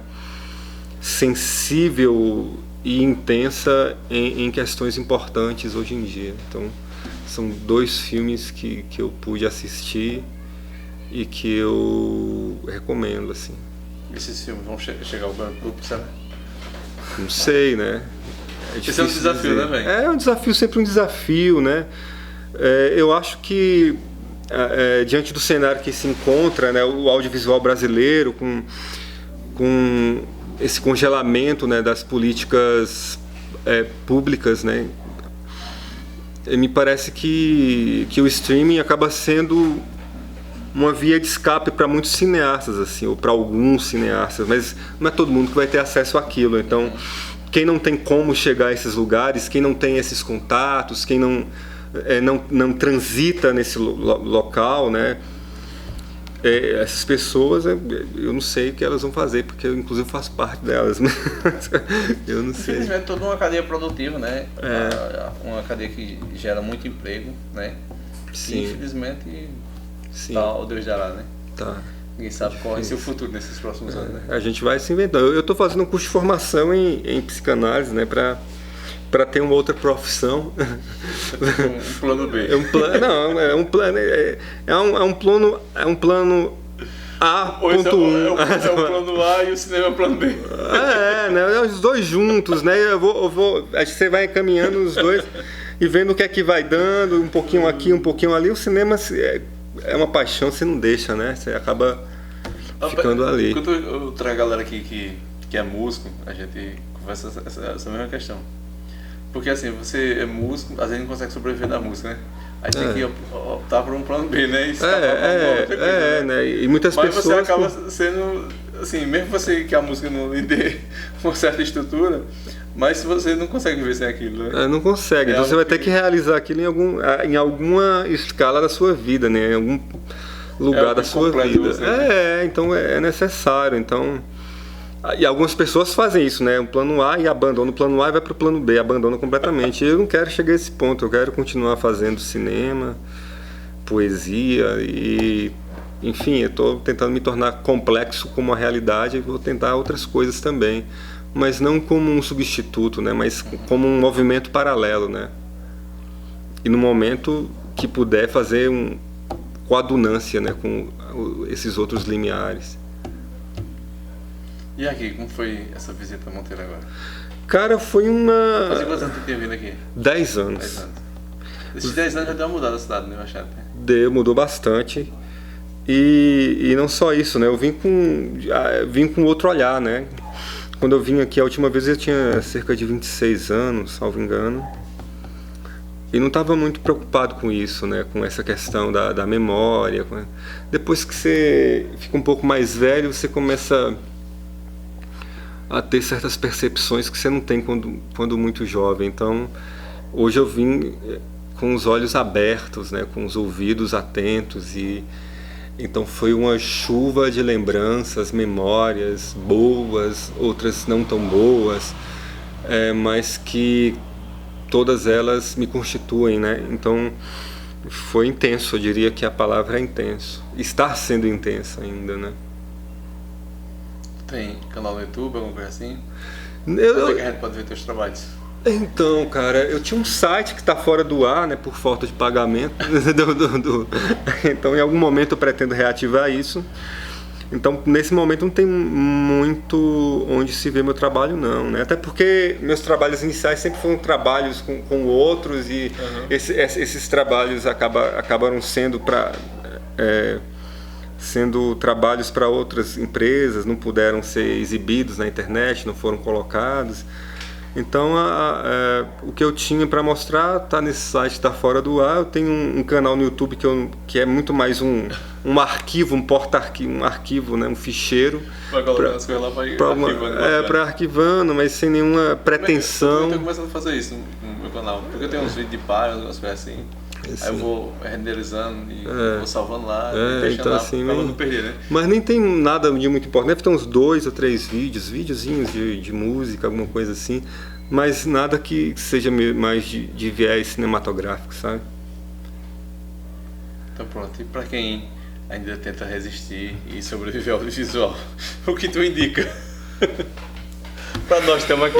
sensível e intensa em questões importantes hoje em dia. Então são 2 filmes que eu pude assistir e que eu recomendo, assim. Esses filmes vão chegar ao grande público, sabe? Não sei, né? Esse é um desafio, né, velho? É um desafio, sempre um desafio, né? Eu acho que diante do cenário que se encontra, né, o audiovisual brasileiro com esse congelamento, né, das políticas públicas, né, me parece que o streaming acaba sendo uma via de escape para muitos cineastas, assim, ou para alguns cineastas, mas não é todo mundo que vai ter acesso àquilo. Então, quem não tem como chegar a esses lugares, quem não tem esses contatos, quem não transita nesse local, né? Essas pessoas, eu não sei o que elas vão fazer, porque eu inclusive faço parte delas, mas eu não sei. Infelizmente, toda uma cadeia produtiva, né? Uma cadeia que gera muito emprego, né? Sim. E, infelizmente, Sim. Tá, o Deus dará, né? Tá. Ninguém sabe qual vai ser o futuro nesses próximos anos, né? A gente vai se inventando. Eu estou fazendo um curso de formação em psicanálise, né? Para ter uma outra profissão. Um plano B. É um plano A.1. É o plano A e o cinema é o plano B. Né? Os 2 juntos, né? Acho que você vai caminhando os 2 e vendo o que é que vai dando, um pouquinho aqui, um pouquinho ali. O cinema é uma paixão, você não deixa, né? Você acaba ficando ali. Quando eu trago a galera aqui que é músico, a gente conversa essa mesma questão. Porque assim, você é músico, às vezes não consegue sobreviver da música, né? Aí tem que optar por um plano B, né? E né? E muitas Mas pessoas... você acaba sendo, assim, mesmo você que a música não lhe dê uma certa estrutura, mas se você não consegue viver sem aquilo, né? Não consegue, então você vai ter que realizar aquilo em alguma escala da sua vida, né? Em algum lugar da sua vida. Então é necessário, então... E algumas pessoas fazem isso, né? Um plano A e abandona o plano A e vai para o plano B, abandona completamente. Eu não quero chegar a esse ponto, eu quero continuar fazendo cinema, poesia e... Enfim, eu estou tentando me tornar complexo como a realidade e vou tentar outras coisas também. Mas não como um substituto, né? Mas como um movimento paralelo, né? E no momento que puder fazer coadunância, né? Com esses outros limiares. E aqui, como foi essa visita a Monteiro agora? Cara, foi uma... Fazia quantos anos que tinha vindo aqui? 10 anos. 10 anos. Esses 10 anos já deu uma mudada a cidade, né, Machado? Mudou bastante. E não só isso, né? Eu vim com outro olhar, né? Quando eu vim aqui a última vez eu tinha cerca de 26 anos, salvo engano. E não estava muito preocupado com isso, né? Com essa questão da memória. Depois que você fica um pouco mais velho, você começa a ter certas percepções que você não tem quando muito jovem. Então, hoje eu vim com os olhos abertos, né? Com os ouvidos atentos e... Então foi uma chuva de lembranças, memórias boas, outras não tão boas, mas que todas elas me constituem, né? Então foi intenso, eu diria que a palavra é intenso. Está sendo intenso ainda, né? Tem canal no YouTube, alguma coisa assim? Onde é que a gente pode ver teus trabalhos? Então, cara, eu tinha um site que está fora do ar, né, por falta de pagamento. Então, em algum momento eu pretendo reativar isso. Então, nesse momento não tem muito onde se vê meu trabalho, não, né? Até porque meus trabalhos iniciais sempre foram trabalhos com outros e esses trabalhos acabaram sendo sendo trabalhos para outras empresas, não puderam ser exibidos na internet, não foram colocados. Então, o que eu tinha para mostrar está nesse site, está fora do ar. Eu tenho um canal no YouTube que é muito mais um arquivo, um porta-arquivo, um arquivo, né, um ficheiro. Vai colocar as coisas lá para arquivando, mas sem nenhuma pretensão. Eu estou começando a fazer isso no meu canal, porque eu tenho uns vídeos de páginas, umas coisas assim. Aí eu vou renderizando e vou salvando lá, deixando então, lá, assim, pra não perder, né? Mas nem tem nada de muito importante. Deve ter uns 2 ou 3 videozinhos de música, alguma coisa assim. Mas nada que seja mais de viés cinematográfico, sabe? Então pronto, e pra quem ainda tenta resistir e sobreviver ao audiovisual, o que tu indica? Pra nós estamos aqui,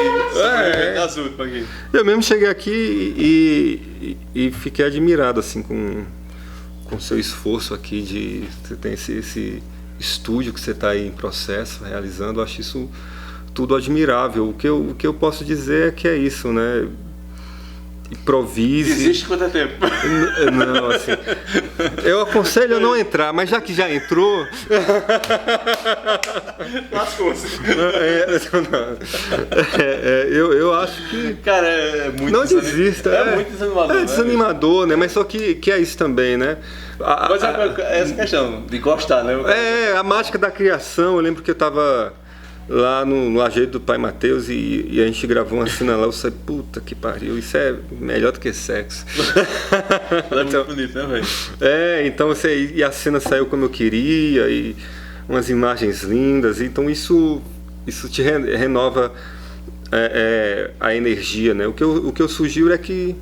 nas últimas aqui. Eu mesmo cheguei aqui e fiquei admirado assim com o seu esforço aqui você tem esse estúdio que você está aí em processo, realizando. Eu acho isso tudo admirável. O que eu posso dizer é que é isso, né? Improvise. Desiste quanto é tempo? Não, assim. Eu aconselho a não entrar, mas já que já entrou. Lascou-se. Eu acho que. Cara, é muito. Não desista. É muito desanimador. É desanimador, né? Mas só que é isso também, né? Mas é essa questão de gostar, né? A mágica da criação. Eu lembro que eu estava lá no Ajeito do Pai Mateus e a gente gravou uma cena lá. Eu falei, puta que pariu, isso é melhor do que sexo. É muito bonito, né, velho? Então e a cena saiu como eu queria e umas imagens lindas. Então isso te renova a energia, né? O que eu sugiro é que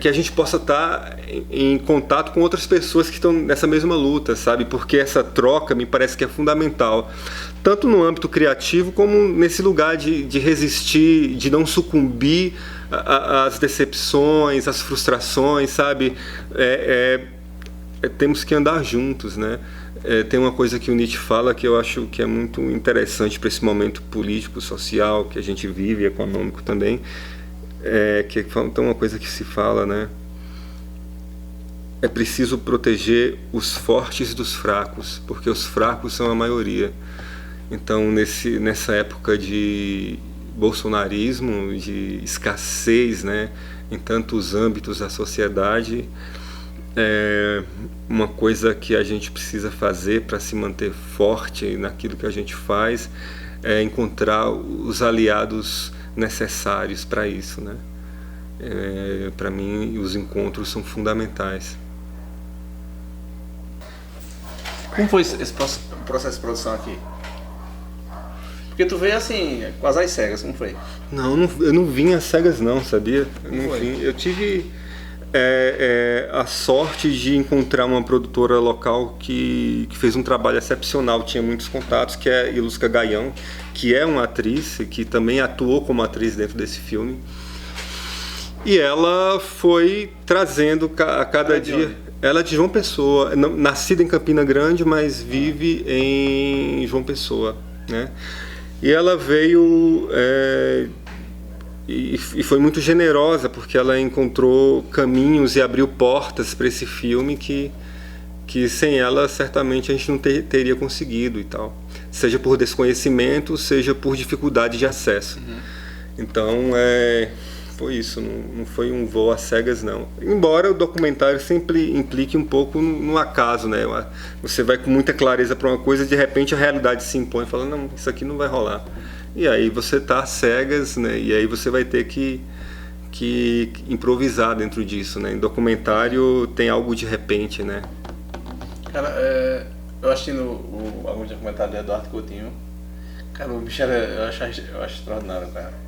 a gente possa estar em contato com outras pessoas que estão nessa mesma luta, sabe? Porque essa troca me parece que é fundamental, tanto no âmbito criativo como nesse lugar de resistir, de não sucumbir às decepções, às frustrações, sabe? Temos que andar juntos, né? Tem uma coisa que o Nietzsche fala que eu acho que é muito interessante para esse momento político, social que a gente vive, econômico também. Que tem uma coisa que se fala, né? É preciso proteger os fortes dos fracos, porque os fracos são a maioria. Então, nessa época de bolsonarismo, de escassez, né, em tantos âmbitos da sociedade. Uma coisa que a gente precisa fazer para se manter forte naquilo que a gente faz é encontrar os aliados necessários para isso, né? Para mim, os encontros são fundamentais. Como foi esse processo de produção aqui? Porque tu veio assim, quase às cegas, como foi? Não, eu não vim às cegas não, sabia? Eu tive a sorte de encontrar uma produtora local que fez um trabalho excepcional, tinha muitos contatos, que é Ilusca Gaião, que é uma atriz, que também atuou como atriz dentro desse filme. E ela foi trazendo a cada dia... Ela é de João Pessoa, nascida em Campina Grande, mas vive em João Pessoa, né? E ela veio e foi muito generosa, porque ela encontrou caminhos e abriu portas para esse filme que sem ela certamente a gente não teria conseguido e tal. Seja por desconhecimento, seja por dificuldade de acesso. Então, foi isso, não foi um voo às cegas não. Embora o documentário sempre implique um pouco no acaso, né? Você vai com muita clareza para uma coisa e de repente a realidade se impõe e fala, não, isso aqui não vai rolar. E aí você tá às cegas, né? E aí você vai ter que improvisar dentro disso, né? Em documentário tem algo de repente, né? Cara, eu assisti algum documentário do Eduardo Coutinho. Cara, o bicho eu acho extraordinário, cara.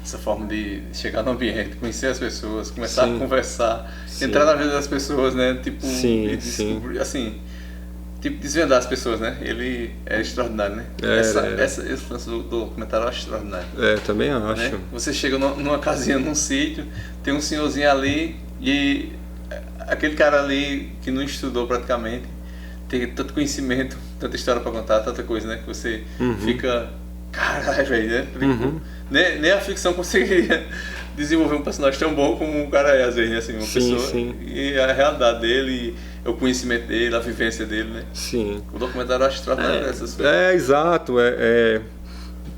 Essa forma de chegar no ambiente, conhecer as pessoas, começar a conversar, entrar na vida das pessoas, né? Tipo, descobrir, assim, tipo, desvendar as pessoas, né? Ele é extraordinário, né? Esse lance do documentário eu acho extraordinário. Também acho. Né? Você chega numa casinha, num sítio, tem um senhorzinho ali e aquele cara ali que não estudou praticamente, tem tanto conhecimento, tanta história pra contar, tanta coisa, né? Que você fica... Caralho, velho, né? Nem a ficção conseguiria desenvolver um personagem tão bom como o cara é, às vezes, né? Assim, uma pessoa. E a realidade dele, o conhecimento dele, a vivência dele, né? Sim. O documentário eu acho extraordinário essas coisas. Exato.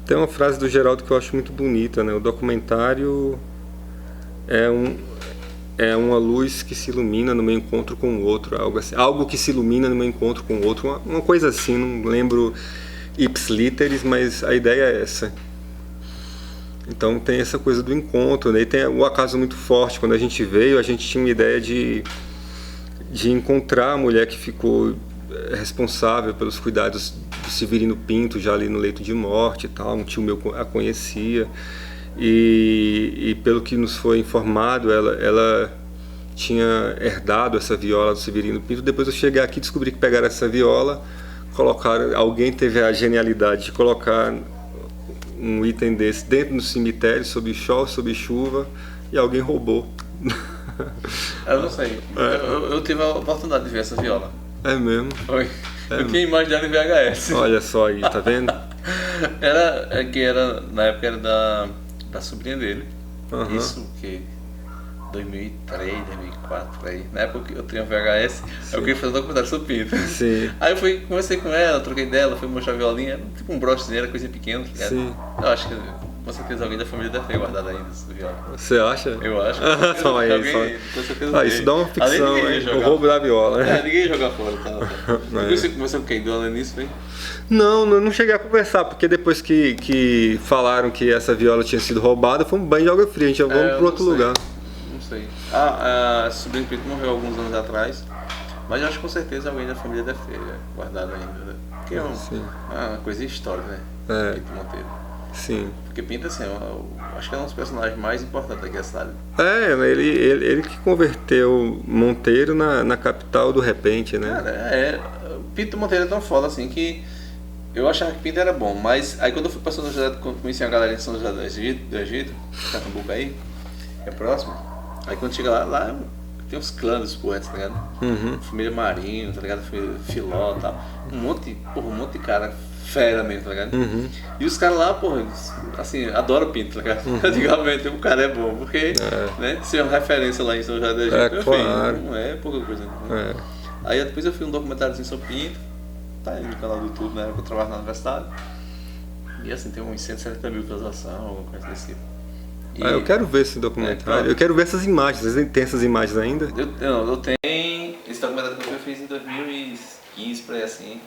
Tem uma frase do Geraldo que eu acho muito bonita, né? O documentário é uma luz que se ilumina no meu encontro com o outro, algo assim. Algo que se ilumina no meu encontro com o outro. Uma coisa assim, não lembro ipsiliteris, mas a ideia é essa. Então tem essa coisa do encontro, né? E tem o acaso muito forte. Quando a gente veio, a gente tinha uma ideia de encontrar a mulher que ficou responsável pelos cuidados do Severino Pinto, já ali no leito de morte e tal. Um tio meu a conhecia. E pelo que nos foi informado, ela tinha herdado essa viola do Severino Pinto. Depois eu cheguei aqui e descobri que pegaram essa viola, alguém teve a genialidade de colocar um item desse dentro do cemitério, sob sol, sob chuva, e alguém roubou. Eu não sei. Eu tive a oportunidade de ver essa viola. É mesmo? Foi. Eu tinha imagem dela em VHS. Olha só aí, tá vendo? Na época era da sobrinha dele. Isso que 2003, 2004, por aí. Na época eu tinha VHS, eu queria fazer um documentário sobre Pinto. Sim. Aí eu conversei com ela, troquei dela, fui mostrar a violinha, era tipo um brochezinho, era coisa pequena, tá ligado? Sim. Eu acho que com certeza alguém da família deve ter guardado ainda essa viola. Você acha? Eu acho. Toma aí, com certeza isso dá uma ficção, o roubo da viola. Ninguém ia jogar fora, tá? Você conversou com quem? Dona nisso, foi? Não cheguei a conversar, porque depois que falaram que essa viola tinha sido roubada, foi um banho de água fria, a gente já vamos para outro lugar. Não sei. A sobrinha Pinto morreu alguns anos atrás, mas eu acho que com certeza alguém da família deve ter guardado ainda, né? Porque é uma coisa histórica, né? Pinto Monteiro. Sim. Porque Pinto, assim, acho que é um dos personagens mais importantes daqui da cidade. Ele que converteu Monteiro na capital do repente, né? Cara, Pinto Monteiro é tão foda assim que eu achava que Pinto era bom, mas aí quando eu fui pra São José, conheci uma galera em São José do Egito, Catambuca aí, que é próximo. Aí quando chega lá tem uns clãs dos poetas, tá ligado? Família Marinho, tá ligado? Filó e tal. Um monte de cara fera mesmo, tá ligado? E os caras lá, porra, assim, adoram Pinto, tá ligado? Antigamente o cara é bom, porque, né, se é uma referência lá em São José do Egito, claro. Não é pouca coisa. Né? Aí depois eu fiz um documentáriozinho sobre Pinto, tá aí no canal do YouTube, né, que eu trabalho na universidade. E assim, tem uns 170 mil visualizações, alguma coisa desse tipo. Eu quero ver esse documentário. Eu quero ver essas imagens. Vocês têm essas imagens ainda? Eu tenho. Esse documentário que eu fiz em 2015, por aí assim.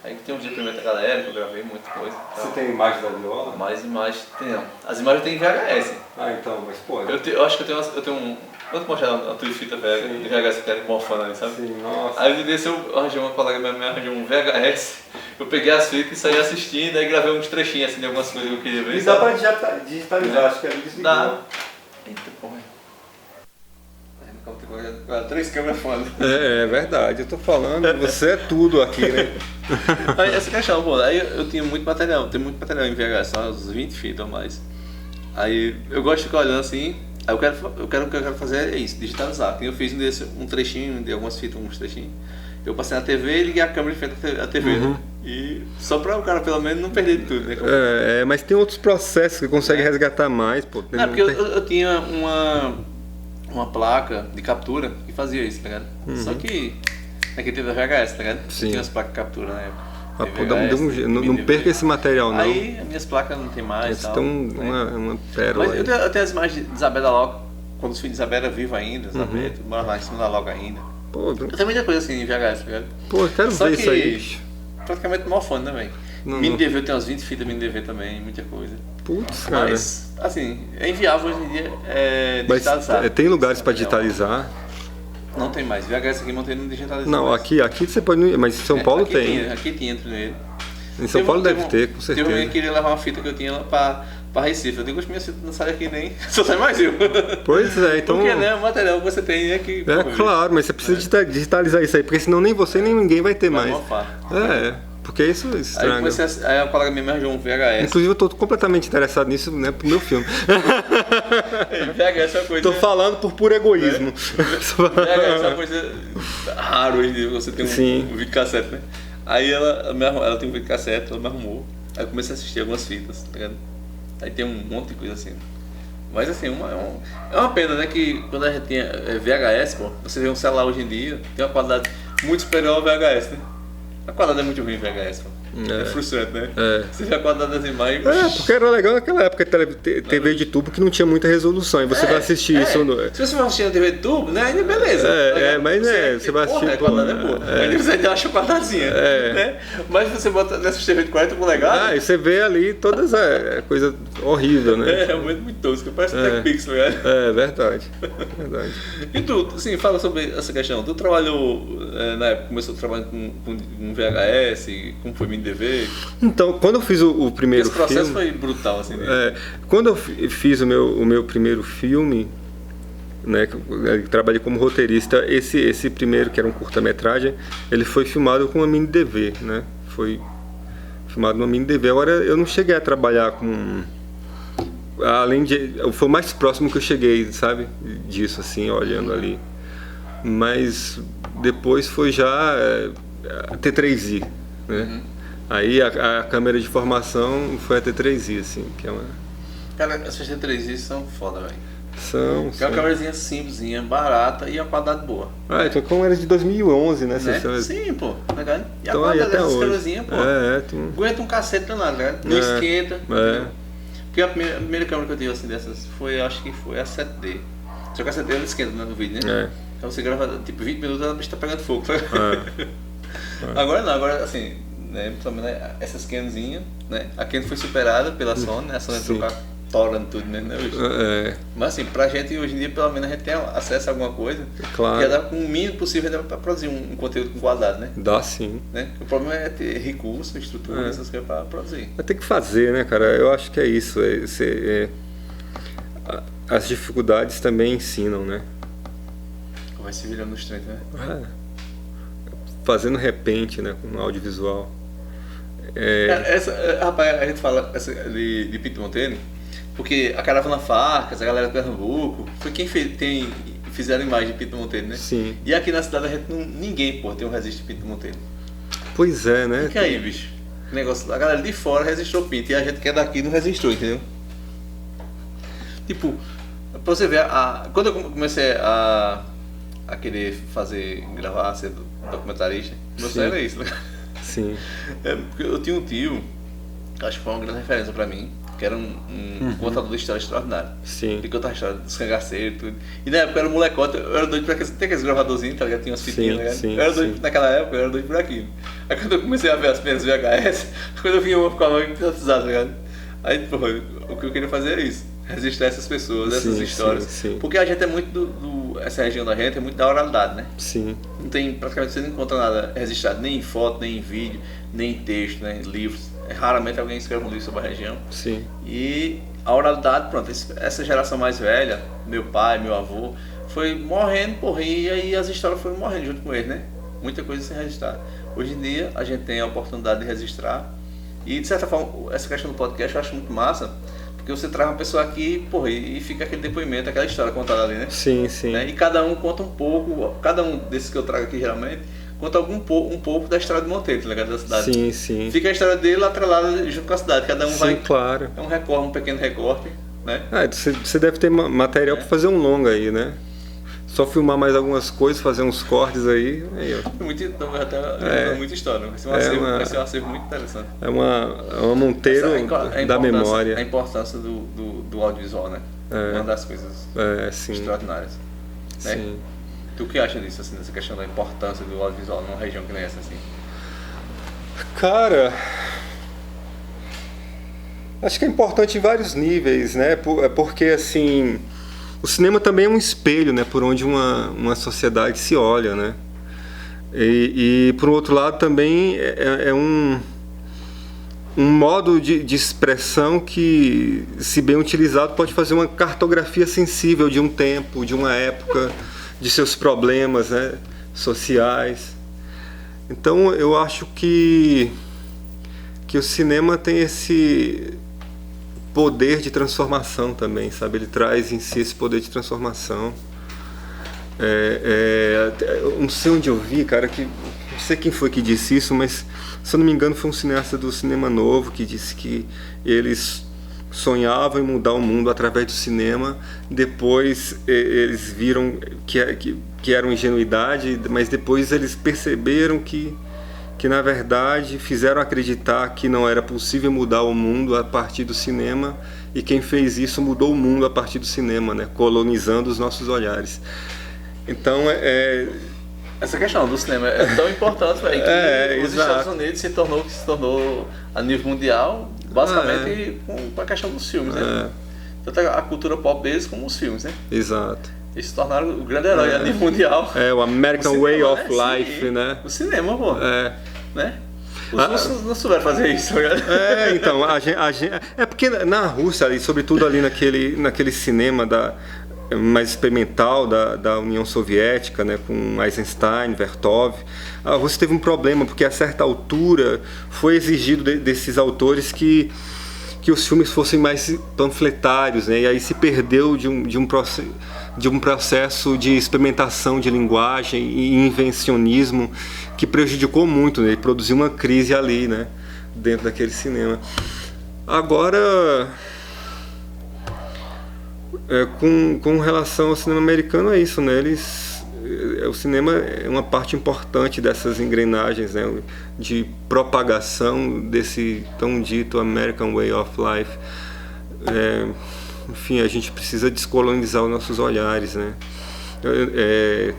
Aí tem um dia primeiro da galera, que eu gravei muita coisa. Você tem imagem da viola? Mais imagens tem não. As imagens tem em VHS. Então, mas pô. Eu acho que eu tenho um. Vou te mostrar uma tua fita velha de VHS que era morfando ali, sabe? Sim, nossa. Aí um dia eu arranjei uma colega minha arranjou um VHS, eu peguei as fitas e saí assistindo, aí gravei uns trechinhos assim de algumas coisas que eu queria ver. E dá pra digitalizar, acho que era isso. Dá. Eita porra. Agora 3 câmeras foda. É verdade, eu tô falando, você é tudo aqui, né? Aí essa questão, pô, aí eu tinha muito material, tem muito material em VHS, só uns 20 fitas ou mais. Aí eu gosto de ficar olhando assim. Aí o que eu quero fazer é isso, digitalizar. Eu fiz um trechinho, de algumas fitas, uns trechinhos. Eu passei na TV e liguei a câmera em frente à TV, né? E só para o cara pelo menos não perder de tudo, né? Mas tem outros processos que consegue resgatar mais, pô. Não, porque eu tinha uma placa de captura que fazia isso, tá ligado? Só que naquele tempo da VHS, tá ligado? Sim. Tinha as placas de captura na época. Não perca esse material, não. Aí as minhas placas não tem mais. Então, uma pérola. Mas eu tenho as imagens de Isabela Loca, quando os filhos de Isabela era vivo ainda, Isabela, mora lá em cima da Loca ainda. Pô, eu tenho muita coisa assim em VHS, tá ligado? Pô, eu quero ver isso aí, bicho. Praticamente mó fã também. Mini DV, eu tenho umas 20 fitas mini DV também, muita coisa. Putz, cara. Mas, assim, é inviável hoje em dia digitalizar. Mas tem lugares para digitalizar? Não tem mais. VHS aqui não tem no digitalizar. Não, aqui você pode. Mas em São Paulo tem. Aqui tinha entre ele. Em São Paulo deve ter, com certeza. Eu queria levar uma fita que eu tinha lá pra Recife. Eu digo, as minhas fitas não saem aqui nem. Só sai mais eu. Pois é, então. Porque, né? O material que você tem é que. Claro, mas você precisa digitalizar isso aí, porque senão nem você nem ninguém vai ter mais. Porque isso estraga. Aí a colega minha me arranjou um VHS. Inclusive eu tô completamente interessado nisso, né, pro meu filme. VHS é uma coisa... Tô falando por puro egoísmo. VHS é uma coisa rara hoje em dia, você tem um videocassete, né? Aí ela tem um videocassete, ela me arrumou. Aí eu comecei a assistir algumas fitas, tá ligado? Aí tem um monte de coisa assim. Mas assim, é uma pena, né, que quando a gente tinha VHS, pô, você vê um celular hoje em dia, tem uma qualidade muito superior ao VHS, né? A qualidade é muito ruim em VHS, pô. É frustrante, né? Você vê a qualidade das imagens. Porque era legal naquela época TV de tubo que não tinha muita resolução. E você vai assistir isso. Se você vai assistir na TV de tubo, né? Ainda beleza. Você vai assistir. A qualidade é boa. Aí você ainda acha quadradazinha. Né? Mas você bota nessa TV de 40 polegadas. E você vê ali todas coisa horrível, né? É realmente muito tosco. Parece Tech Pixel, né? Verdade. E tu, assim, fala sobre essa questão. Tu trabalhou, na época, começou trabalhando com VHS, como foi mini DV? Então, quando eu fiz o primeiro filme... Esse processo foi brutal, assim. Quando eu fiz o meu primeiro filme, né, eu trabalhei como roteirista, esse primeiro, que era um curta-metragem, ele foi filmado com uma mini DV, né? Foi filmado numa mini DV. Agora, eu não cheguei a trabalhar com... Foi o mais próximo que eu cheguei, sabe? Disso, assim, olhando ali. Mas depois foi já a T3i, né? Aí a câmera de formação foi a T3i, assim, que é uma... Cara, essas T3i são foda, velho. São. É uma câmerazinha simplesinha, barata e a qualidade boa. Então como era de 2011, né? Sim, pô, legal. E então, a qualidade dessas câmerazinhas, pô, aguenta um cacete danado, né? Não esquenta. Porque a primeira câmera que eu tive assim dessas acho que foi a 7D. Só que a 7D não esquenta no vídeo, né? Então você grava tipo 20 minutos, ela está pegando fogo. Agora não, agora assim, né, essas Canonzinhas, né? A Canon foi superada pela Sony, né? A Sony entrou com a torrent tudo, né? Mas assim, pra gente hoje em dia, pelo menos a gente tem acesso a alguma coisa, que dá com o mínimo possível para produzir um conteúdo com qualidade, né? Dá sim. Né? O problema é ter recurso, estrutura, essas coisas para produzir. Vai ter que fazer, né, cara? Eu acho que é isso. As dificuldades também ensinam, né? Vai se virando nos treinos, né? Fazendo repente, né, com audiovisual. Rapaz, a gente fala de Pinto Monteiro, porque a Caravana Farcas, a galera de Pernambuco, foi quem fizeram imagem de Pinto Monteiro, né? Sim. E aqui na cidade a gente ninguém, pô, tem um registro de Pinto Monteiro. Pois é, né? Fica aí, bicho. O negócio, a galera de fora registrou Pinto e a gente que é daqui não registrou, entendeu? Tipo, pra você ver, quando eu comecei a querer gravar, ser documentarista, meu sonho era isso, né? Sim. Porque eu tinha um tio acho que foi uma grande referência pra mim, que era um contador de história extraordinário. Sim. Ele contava a história dos cangaceiros e tudo. E na época eu era molecote, eu era doido por aqueles, tem aqueles gravadorzinhos, tá ligado? Tinha umas fitinhas, tá ligado? Eu era doido, naquela época eu era doido por aquilo. Aí quando eu comecei a ver as primeiras VHS, quando eu vinha eu ficava hipnotizado, tá ligado? Aí, porra, o que eu queria fazer é isso, registrar essas pessoas, essas histórias. Sim. Porque a gente é muito essa região da gente é muito da oralidade, né? Sim. Não tem, praticamente você não encontra nada registrado, nem em foto, nem em vídeo, nem em texto, nem em livros. Raramente alguém escreve um livro sobre a região. Sim. E a oralidade, pronto, essa geração mais velha, meu pai, meu avô, foi morrendo, porra, e aí as histórias foram morrendo junto com eles, né? Muita coisa sem registrar. Hoje em dia a gente tem a oportunidade de registrar. E de certa forma, essa questão do podcast eu acho muito massa, porque você traz uma pessoa aqui, porra, e fica aquele depoimento, aquela história contada ali, né? Sim, sim. Né? E cada um conta um pouco, cada um desses que eu trago aqui geralmente, conta um pouco da história de Monteiro, tá ligado? Da cidade. Sim, sim. Fica a história dele atrelada junto com a cidade, cada um vai... claro. É um recorte, um pequeno recorte, né? Você deve ter material para fazer um longa aí, né? Só filmar mais algumas coisas, fazer uns cortes aí ó. Muita história, vai ser um acervo muito interessante. É uma Monteiro da memória. A importância do audiovisual, né? Uma das coisas extraordinárias. Né? Sim. Tu o que acha disso, assim, dessa questão da importância do audiovisual numa região que nem essa, assim? Cara, acho que é importante em vários níveis, né? Porque, assim, o cinema também é um espelho, né? Por onde uma sociedade se olha, né? E por outro lado, também é um modo de expressão que, se bem utilizado, pode fazer uma cartografia sensível de um tempo, de uma época, de seus problemas, né, sociais. Então eu acho que o cinema tem esse poder de transformação também, sabe? Ele traz em si esse poder de transformação. Eu não sei onde eu vi, cara, não sei quem foi que disse isso, mas se eu não me engano foi um cineasta do Cinema Novo que disse que eles sonhavam em mudar o mundo através do cinema. Depois eles viram que era uma ingenuidade, mas depois eles perceberam que na verdade fizeram acreditar que não era possível mudar o mundo a partir do cinema, e quem fez isso mudou o mundo a partir do cinema, né? Colonizando os nossos olhares. Então essa questão do cinema é tão importante, velho, que os Estados Unidos se tornou a nível mundial, basicamente com a questão dos filmes, né? Tanto a cultura pop deles como os filmes, né? Exato. Eles se tornaram o grande herói a nível mundial. O American cinema, Way of né? Life, Sim, né? O cinema, pô. Né? Os russos não souberam fazer isso, né? Então, a gente, porque na Rússia, e sobretudo ali naquele cinema mais experimental da União Soviética, né, com Eisenstein, Vertov, a Rússia teve um problema, porque a certa altura foi exigido desses autores que os filmes fossem mais panfletários, né, e aí se perdeu de um processo de experimentação de linguagem e invencionismo que prejudicou muito, né, e produziu uma crise ali, né, dentro daquele cinema. Agora, com relação ao cinema americano, é isso, né? O cinema é uma parte importante dessas engrenagens, né, de propagação desse tão dito American Way of Life. Enfim, a gente precisa descolonizar os nossos olhares, né?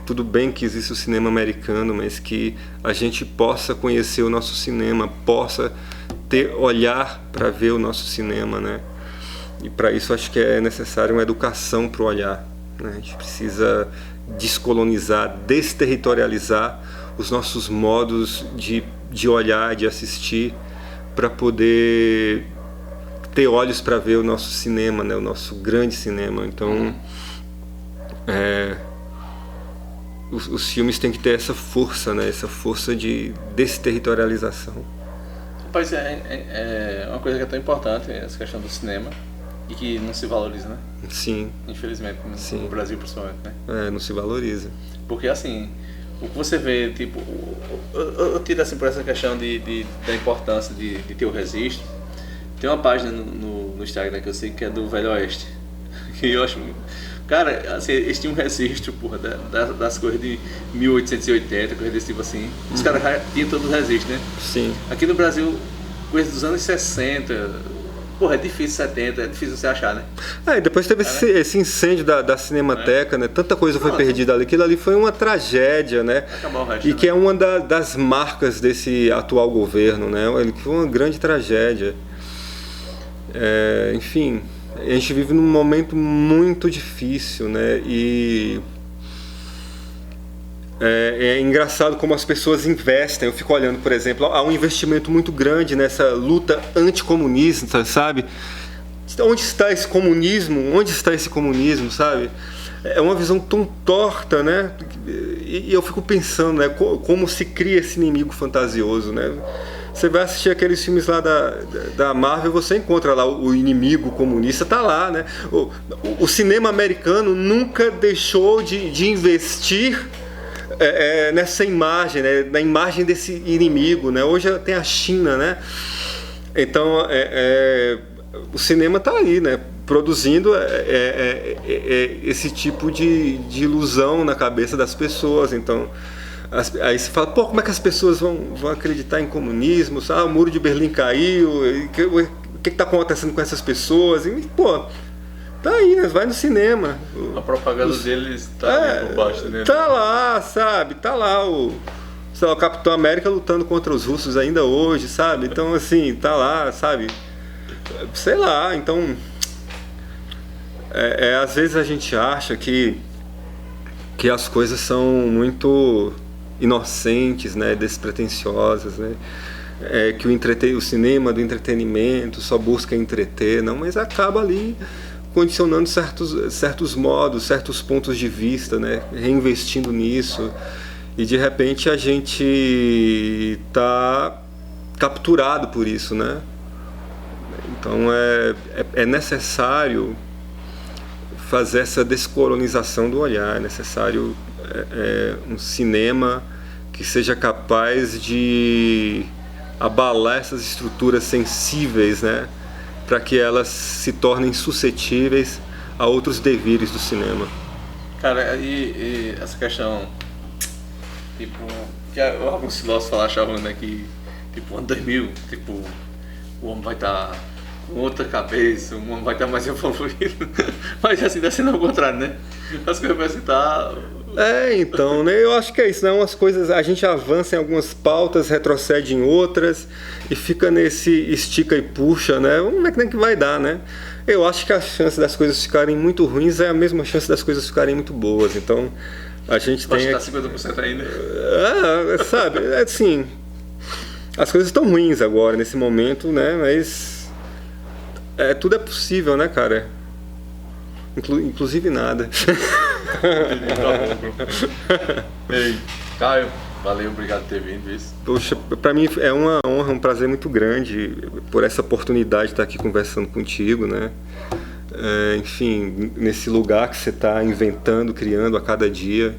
Tudo bem que existe o cinema americano, mas que a gente possa conhecer o nosso cinema, possa ter olhar para ver o nosso cinema, né? E para isso acho que é necessário uma educação para o olhar, né? A gente precisa descolonizar, desterritorializar os nossos modos de olhar, de assistir, para poder ter olhos para ver o nosso cinema, né? O nosso grande cinema. Então, os filmes têm que ter essa força, né? Essa força de desterritorialização. Pois é uma coisa que é tão importante, essa questão do cinema, e que não se valoriza, né? Sim. Infelizmente, no Brasil principalmente, né? Não se valoriza. Porque assim, o que você vê, tipo, eu tiro assim por essa questão da importância de ter o registro. Tem uma página no Instagram que eu sei que é do Velho Oeste, que eu acho... Cara, assim, eles tinham um registro, porra, das coisas de 1880, coisas desse tipo assim. Os caras já tinham todos os registros, né? Sim. Aqui no Brasil, coisa dos anos 60. Porra, é difícil 70, é difícil você achar, né? E depois teve esse incêndio da Cinemateca, né? Tanta coisa foi perdida ali. Aquilo ali foi uma tragédia, né? Acabou o resto, e que é uma das marcas desse atual governo, né? Ele foi uma grande tragédia. Enfim, a gente vive num momento muito difícil, né? E é engraçado como as pessoas investem. Eu fico olhando, por exemplo, há um investimento muito grande nessa luta anticomunista, sabe? Onde está esse comunismo? Onde está esse comunismo, sabe? É uma visão tão torta, né? E eu fico pensando, né? Como se cria esse inimigo fantasioso, né? Você vai assistir aqueles filmes lá da Marvel, você encontra lá o inimigo comunista, tá lá, né? O cinema americano nunca deixou de investir nessa imagem, né? Na imagem desse inimigo, né? Hoje tem a China, né? Então, o cinema está aí, né? Produzindo esse tipo de ilusão na cabeça das pessoas. Então, aí você fala, pô, como é que as pessoas vão acreditar em comunismo? O muro de Berlim caiu, o que está acontecendo com essas pessoas? E, pô, tá aí, né? Vai no cinema. A propaganda deles tá por baixo, né? Tá lá, sabe? Tá lá o Capitão América lutando contra os russos ainda hoje, sabe? Então, assim, tá lá, sabe? Sei lá, então... às vezes a gente acha que as coisas são muito inocentes, né? Despretensiosas, né? Que o cinema do entretenimento só busca entreter, não, mas acaba ali condicionando certos modos, certos pontos de vista, né? Reinvestindo nisso, e de repente a gente está capturado por isso, né? Então é necessário fazer essa descolonização do olhar, é necessário um cinema que seja capaz de abalar essas estruturas sensíveis, né? Para que elas se tornem suscetíveis a outros devires do cinema. Cara, e essa questão, tipo, que alguns filósofos achavam, né, que, tipo, ano 2000, tipo, o homem vai estar com outra cabeça, o homem vai estar mais evoluído, mas assim, deve ser ao contrário, né? As coisas vão estar... Então, né? Eu acho que é isso, né? Umas coisas, a gente avança em algumas pautas, retrocede em outras e fica nesse estica e puxa, né? Como é que vai dar, né? Eu acho que a chance das coisas ficarem muito ruins é a mesma chance das coisas ficarem muito boas. Então, a gente tem... Acho que tá 50% ainda. Sabe, assim, as coisas estão ruins agora, nesse momento, né? Mas tudo é possível, né, cara? Inclusive nada. Ei, Caio, valeu, obrigado por ter vindo. Isso. Poxa, pra mim é uma honra, um prazer muito grande por essa oportunidade de estar aqui conversando contigo, né? Enfim, nesse lugar que você está inventando, criando a cada dia.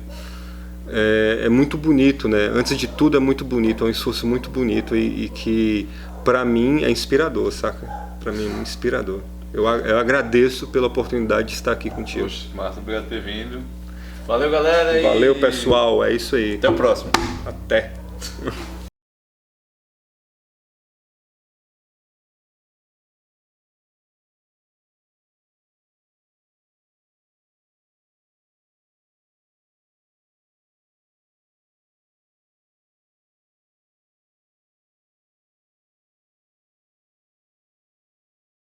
É muito bonito, né? Antes de tudo é muito bonito, é um esforço muito bonito e que pra mim é inspirador, saca? Pra mim é inspirador. Eu agradeço pela oportunidade de estar aqui contigo. Poxa, massa, obrigado por ter vindo. Valeu, galera. Valeu, pessoal. É isso aí. Até o próximo. Até.